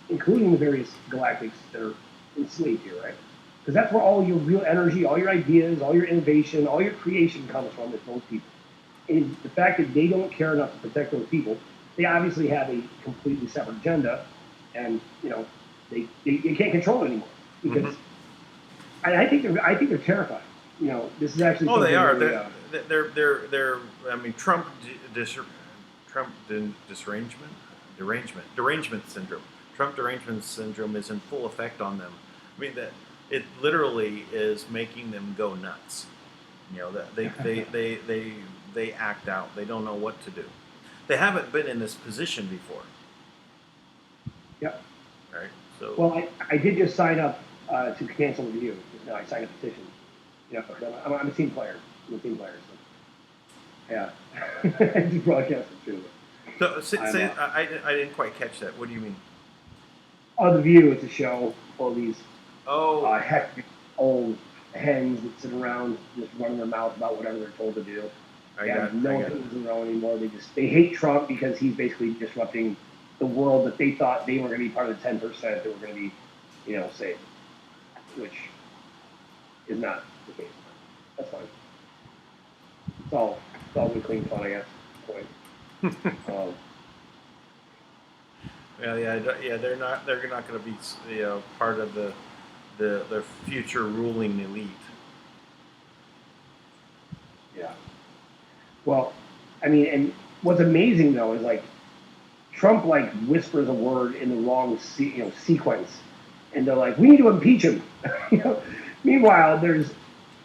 including the various galactics that are enslaved here, right? Because that's where all your real energy, all your ideas, all your innovation, all your creation comes from, is those people. And the fact that they don't care enough to protect those people, they obviously have a completely separate agenda, and they can't control it anymore because I think they're terrified. This is actually. Oh, they are. They're. I mean, derangement syndrome. Trump derangement syndrome is in full effect on them. I mean, that it literally is making them go nuts. They act out. They don't know what to do. They haven't been in this position before. Yep. All right. So. Well, I did just sign up to cancel the review. I signed a petition. I'm a team player. I'm a team player. So. Yeah. I just broadcast it too. So I didn't quite catch that. What do you mean? Oh, The View. It's a show for these hectic old hens that sit around just running their mouth about whatever they're told to do. They have no opinions of their own anymore. They hate Trump because he's basically disrupting the world that they thought they were going to be part of the 10% that were going to be, saved, which is not the case. That's fine. It's all good, clean fun, I guess. They're not going to be part of the future ruling elite. Yeah. Well, I mean, and what's amazing though is like Trump whispers a word in the wrong sequence, and they're like, "We need to impeach him." Meanwhile, there's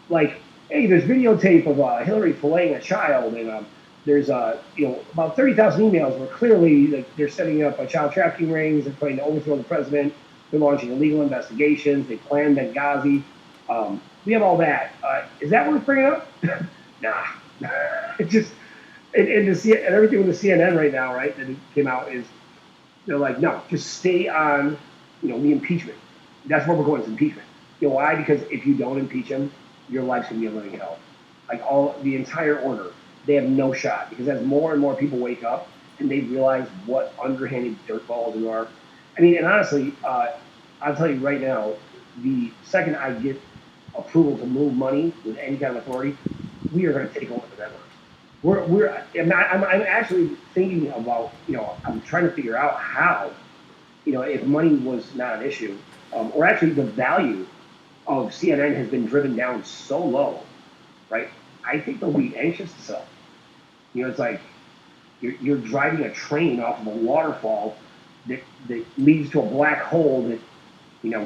there's videotape of Hillary filleting a child, and there's about 30,000 emails where clearly they're setting up child trafficking rings. They're trying to overthrow the president. They're launching illegal investigations. They planned Benghazi. We have all that. Is that worth bringing up? Nah. It just and everything with the CNN right now, right, that came out is they're like, no, just stay on, the impeachment. That's where we're going, is impeachment. Why? Because if you don't impeach him, your life's gonna be a living hell. The entire order, they have no shot because as more and more people wake up and they realize what underhanded dirtballs you are. I mean, and honestly, I'll tell you right now, the second I get approval to move money with any kind of authority, we are going to take over the networks. I'm actually thinking about, I'm trying to figure out how, if money was not an issue, or actually the value of CNN has been driven down so low, right? I think they'll be anxious to sell. It's like you're driving a train off of a waterfall that leads to a black hole that,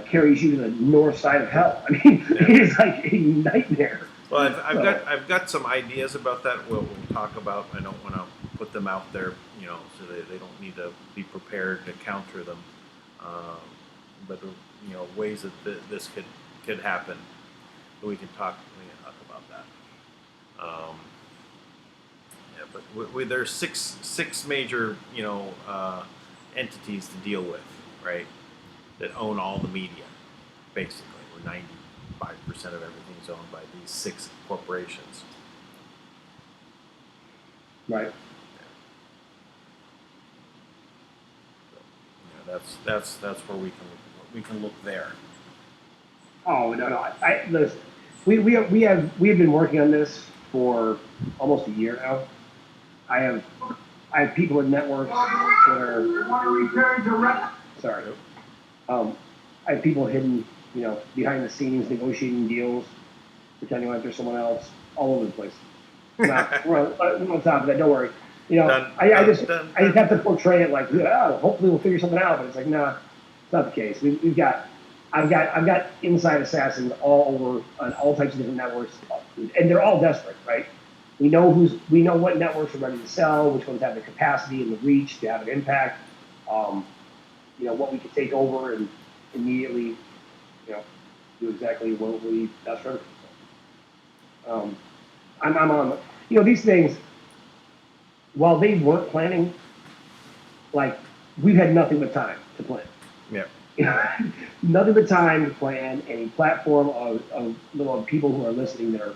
carries you to the north side of hell. I mean, It is like a nightmare. Well, I've got some ideas about that. We'll talk about. I don't want to put them out there, so they don't need to be prepared to counter them. But ways that this could happen. We can talk about that. But there's six major entities to deal with, right? That own all the media, basically. We're 95% of everything's owned by these 6 corporations. Right. So, that's where we can look there. Oh no! Listen, we have been working on this for almost a year now. I have people in networks that are. sorry. Yep. I have people hidden, behind the scenes, negotiating deals, pretending like there's someone else, all over the place. We're on top of that. Don't worry. I just have to portray it like, hopefully we'll figure something out. But it's like, nah, it's not the case. I've got inside assassins all over on all types of different networks, and they're all desperate, right? We know what networks are ready to sell, which ones have the capacity and the reach to have an impact. What we can take over and immediately, do exactly what we best for. I'm on, these things. While they weren't planning, like we've had nothing but time to plan. Yeah. Nothing but time to plan a platform of people who are listening that are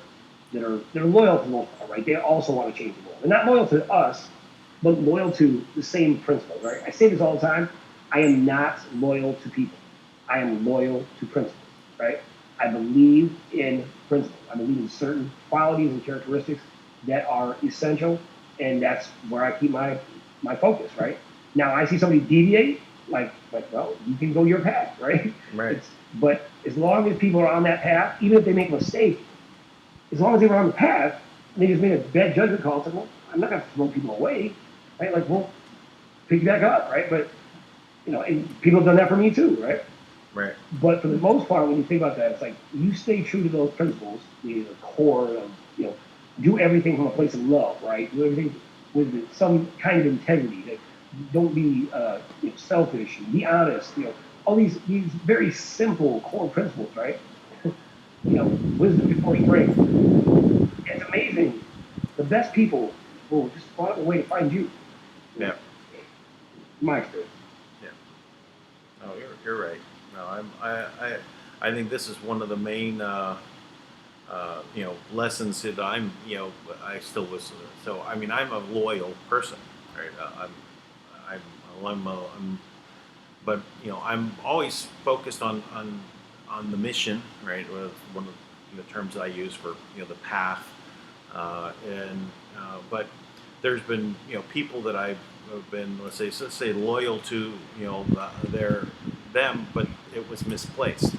loyal to local, right? They also want to change the world. They're not loyal to us, but loyal to the same principles, right? I say this all the time. I am not loyal to people. I am loyal to principles, right? I believe in principles. I believe in certain qualities and characteristics that are essential, and that's where I keep my focus, right? Now, I see somebody deviate, well, you can go your path, right? Right. But as long as people are on that path, even if they make a mistake, as long as they were on the path, and they just made a bad judgment call, it's like, well, I'm not going to throw people away, right? Like, well, pick you back up, right? But, and people have done that for me too, right? Right. But for the most part, when you think about that, it's like you stay true to those principles, the core of, do everything from a place of love, right? Do everything with some kind of integrity. Like, don't be selfish and be honest. All these very simple core principles, right? Wisdom before strength. It's amazing. The best people will just find a way to find you. Yeah. My experience. Yeah. Oh, you're right. No, I think this is one of the main lessons that I still listen to. So I mean, I'm a loyal person, right? But I'm always focused on the mission, right? One of the terms I use for the path, but there's been people that I've been let's say loyal to them, but it was misplaced,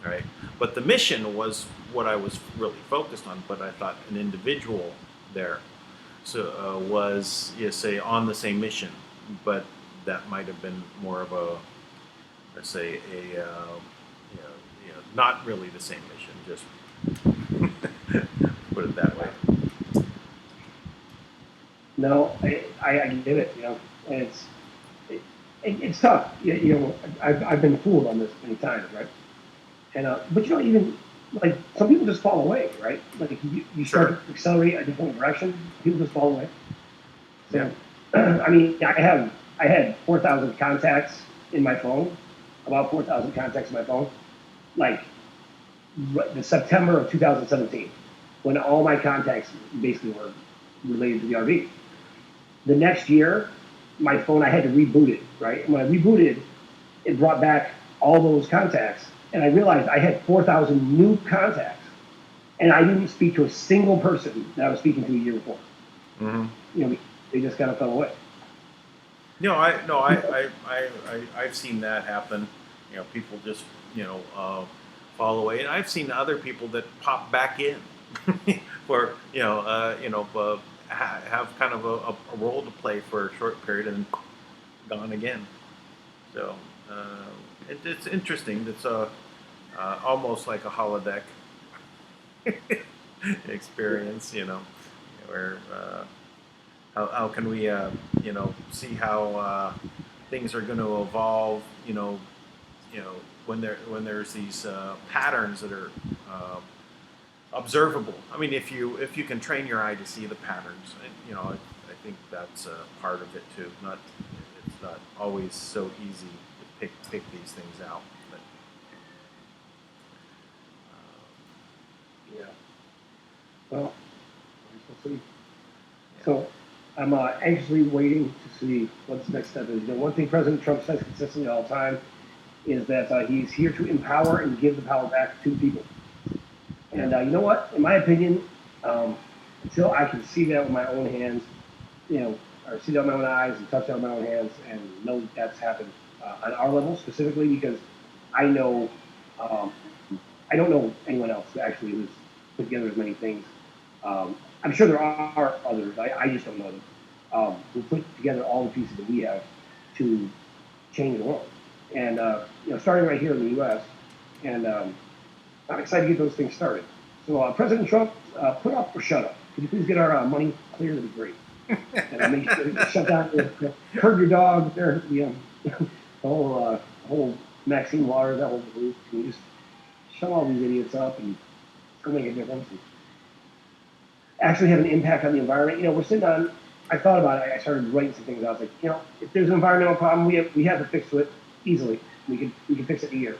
right? But the mission was what I was really focused on. But I thought an individual there was say on the same mission, but that might have been more of a let's say a not really the same mission. Just put it that way. No, I get it. And it's tough. I've been fooled on this many times, right? And but even like some people just fall away, right? Like if you start to accelerate a different direction, people just fall away. So, yeah. I mean, I had 4,000 contacts in my phone, about 4,000 contacts in my phone, like the September of 2017, when all my contacts basically were related to the RV. The next year, my phone, I had to reboot it, right? And when I rebooted, it brought back all those contacts, and I realized I had 4,000 new contacts, and I didn't speak to a single person that I was speaking to a year before. Mm-hmm. They just kind of fell away. I've seen that happen. People just fall away, and I've seen other people that pop back in for have kind of a role to play for a short period and gone again. So it's interesting. It's almost like a holodeck experience, where how can we see how things are going to evolve, when there's these patterns that are observable. I mean, if you can train your eye to see the patterns, I think that's part of it too. It's not always so easy to pick these things out. But, yeah. Well, we'll see. Yeah. So I'm anxiously waiting to see what the next step is. One thing President Trump says consistently all the time is that he's here to empower and give the power back to the people. And you know what? In my opinion, until I can see that with my own hands, or see that with my own eyes and touch that with my own hands and know that that's happened, on our level specifically because I know I don't know anyone else who actually has put together as many things. I'm sure there are others. I just don't know them who put together all the pieces that we have to change the world. And starting right here in the U.S. And I'm excited to get those things started. So President Trump, put up or shut up. Could you please get our money clear? That'd be great. And make sure you shut down, curb your dog. There, the whole Maxine Waters, that whole group. Can you just shut all these idiots up and go make a difference? And actually have an impact on the environment. We're sitting on. I thought about it. I started writing some things. I was like, if there's an environmental problem, we have to fix it easily. We can fix it in a year.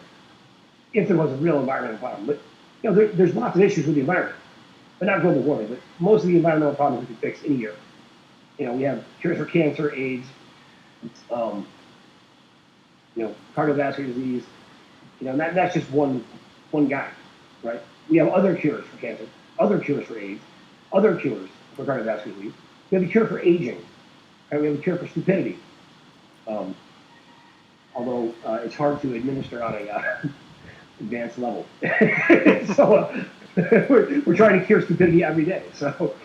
If there was a real environmental problem, but there's lots of issues with the environment, but not global warming. But most of the environmental problems we can fix in a year. We have cures for cancer, AIDS, cardiovascular disease. And that's just one guy, right? We have other cures for cancer, other cures for AIDS, other cures for cardiovascular disease. We have a cure for aging, right? We have a cure for stupidity. Although it's hard to administer on a advanced level. So we're trying to cure stupidity every day. So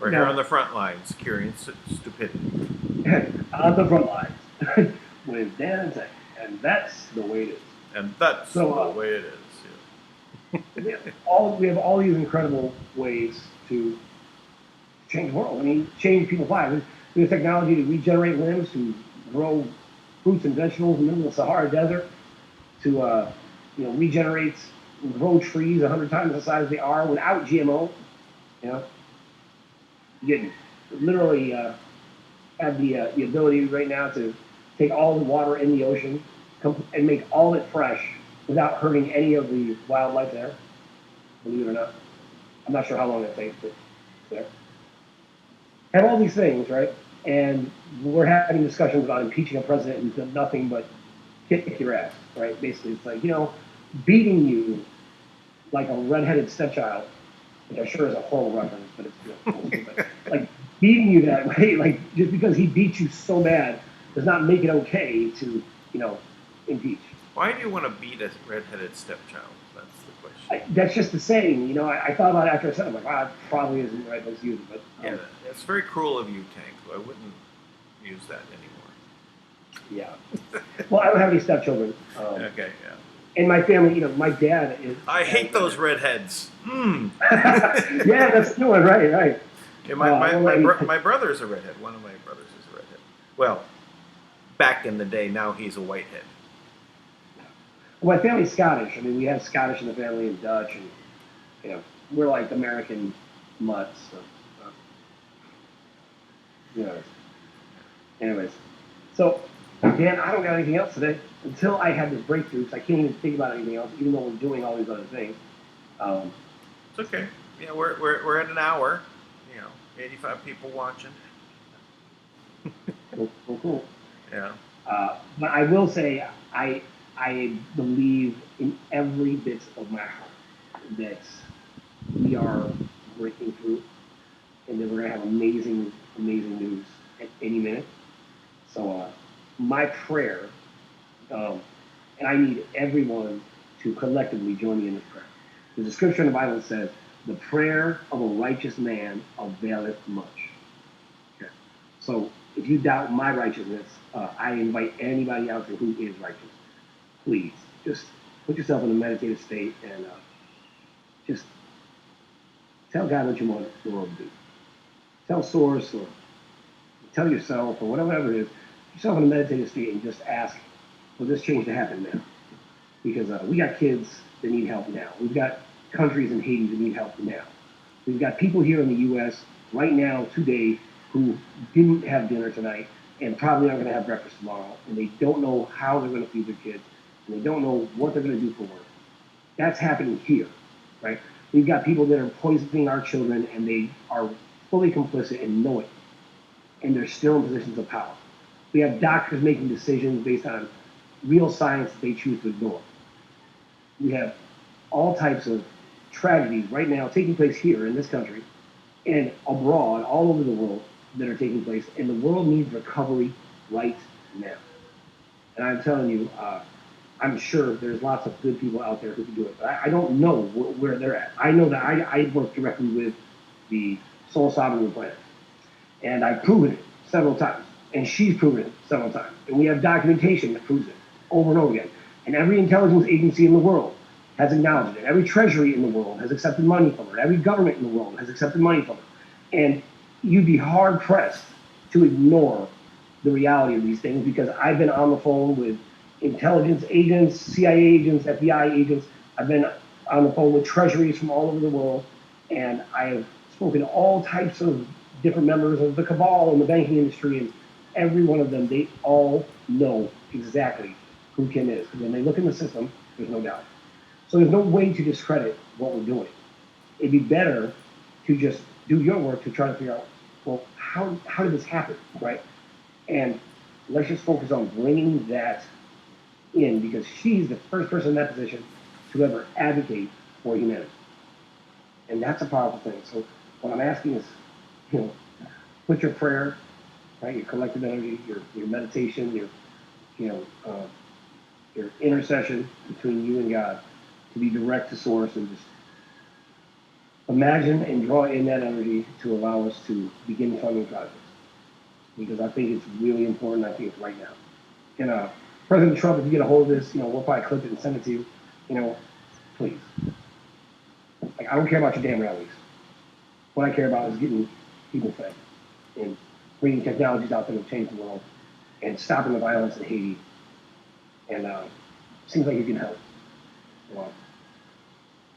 we're here on the front lines, curing stupidity. On the front lines with Dan and Zach, and that's the way it is. And that's the way it is. Yeah. we have all these incredible ways to change the world. I mean, change people's lives. We have technology to regenerate limbs, to grow fruits and vegetables in the middle of the Sahara Desert, to regenerate and grow trees 100 times the size they are without GMO. You can literally have the ability right now to take all the water in the ocean and make all of it fresh without hurting any of the wildlife there. Believe it or not, I'm not sure how long it takes, but it's there. Have all these things, right? And we're having discussions about impeaching a president who's done nothing but kick your ass, right? Basically, it's like, beating you like a redheaded stepchild, which I'm sure is a horrible reference, but it's like beating you that way, like just because he beat you so bad does not make it okay to, impeach. Why do you want to beat a redheaded stepchild? That's the question. That's just the saying. I thought about it after I said it. I'm like, wow, it probably isn't the right place to use it. But yeah, it's very cruel of you, Tank. I wouldn't use that anymore. Yeah. Well, I don't have any stepchildren. Okay, yeah. And my family, my dad is. I hate those redheads. Yeah, that's the one, right. Yeah, my brother's a redhead. One of my brothers is a redhead. Well, back in the day, now he's a whitehead. Well, my family's Scottish. I mean, we have Scottish in the family and Dutch, and we're like American mutts. So, anyways, so Dan, I don't got anything else today until I had this breakthrough. Because I can't even think about anything else, even though we're doing all these other things. It's okay. Yeah, we're at an hour. 85 people watching. Cool. Yeah. But I will say, I believe in every bit of my heart that we are breaking through, and that we're gonna have amazing news at any minute. So my prayer, and I need everyone to collectively join me in this prayer. The scripture in the Bible says, "The prayer of a righteous man availeth much." Okay. So if you doubt my righteousness, I invite anybody out there who is righteous. Please, just put yourself in a meditative state and just tell God what you want the world to do. Tell Source or tell yourself or whatever it is. Put yourself in a meditative state and just ask for this change to happen now. Because we got kids that need help now. We've got countries in Haiti that need help now. We've got people here in the U.S. right now, today, who didn't have dinner tonight and probably aren't going to have breakfast tomorrow, and they don't know how they're going to feed their kids, and they don't know what they're going to do for work. That's happening here, right? We've got people that are poisoning our children, and they are fully complicit and know it, and they're still in positions of power. We have doctors making decisions based on real science that they choose to ignore. We have all types of tragedies right now taking place here in this country and abroad, all over the world, that are taking place, and the world needs recovery right now. And I'm telling you, I'm sure there's lots of good people out there who can do it, but I don't know where they're at. I know that I work directly with the Soul Sovereignty Planet, and I've proven it several times, and she's proven it several times, and we have documentation that proves it over and over again. And every intelligence agency in the world has acknowledged it. Every treasury in the world has accepted money from her. Every government in the world has accepted money from her. And you'd be hard pressed to ignore the reality of these things, because I've been on the phone with intelligence agents, CIA agents, FBI agents. I've been on the phone with treasuries from all over the world, and I have spoken to all types of different members of the cabal in the banking industry, and every one of them, they all know exactly who Kim is. When they look in the system, there's no doubt. So there's no way to discredit what we're doing. It'd be better to just do your work to try to figure out, well, how did this happen, right? And let's just focus on bringing that in, because she's the first person in that position to ever advocate for humanity. And that's a powerful thing. So what I'm asking is, put your prayer, right, your collective energy, your meditation, your intercession between you and God to be direct to source, and just imagine and draw in that energy to allow us to begin funding projects. Because I think it's really important. I think it's right now. And President Trump, if you get a hold of this, we'll probably clip it and send it to you. Please. Like, I don't care about your damn rallies. What I care about is getting people fed and bringing technologies out there to change the world and stopping the violence in Haiti. And seems like you can help. Well,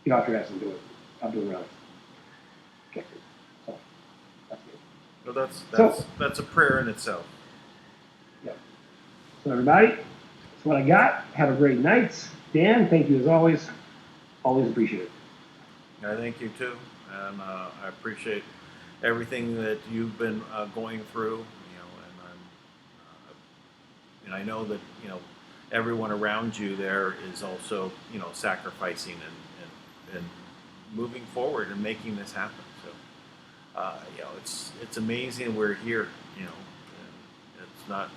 get off your ass and do it. I'll do it around. Okay. So, that's it. Well, that's a prayer in itself. Yeah. So everybody, that's what I got. Have a great night. Dan, thank you as always. Always appreciate it. I thank you too, and I appreciate everything that you've been going through. And I know that everyone around you there is also sacrificing and moving forward and making this happen. So it's amazing we're here. It's not.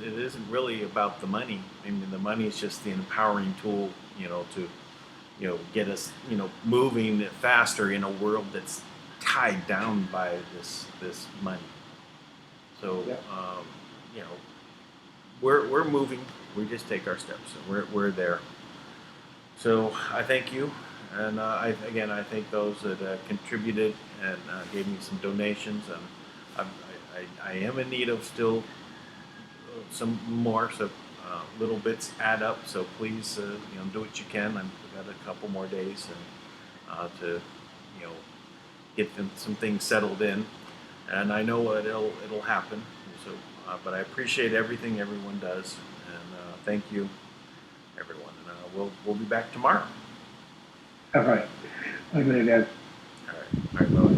It isn't really about the money. I mean, the money is just the empowering tool, to get us, moving faster in a world that's tied down by this money. So, Yeah. We're moving. We just take our steps, and we're there. So I thank you, and I thank those that contributed and gave me some donations, and I am in need of still some more. So little bits add up. So please, do what you can. I've got a couple more days and to get some things settled in, and I know it'll happen. So, but I appreciate everything everyone does, and thank you, everyone. And we'll be back tomorrow. All right. Have a good day, Dan. All right. Bye.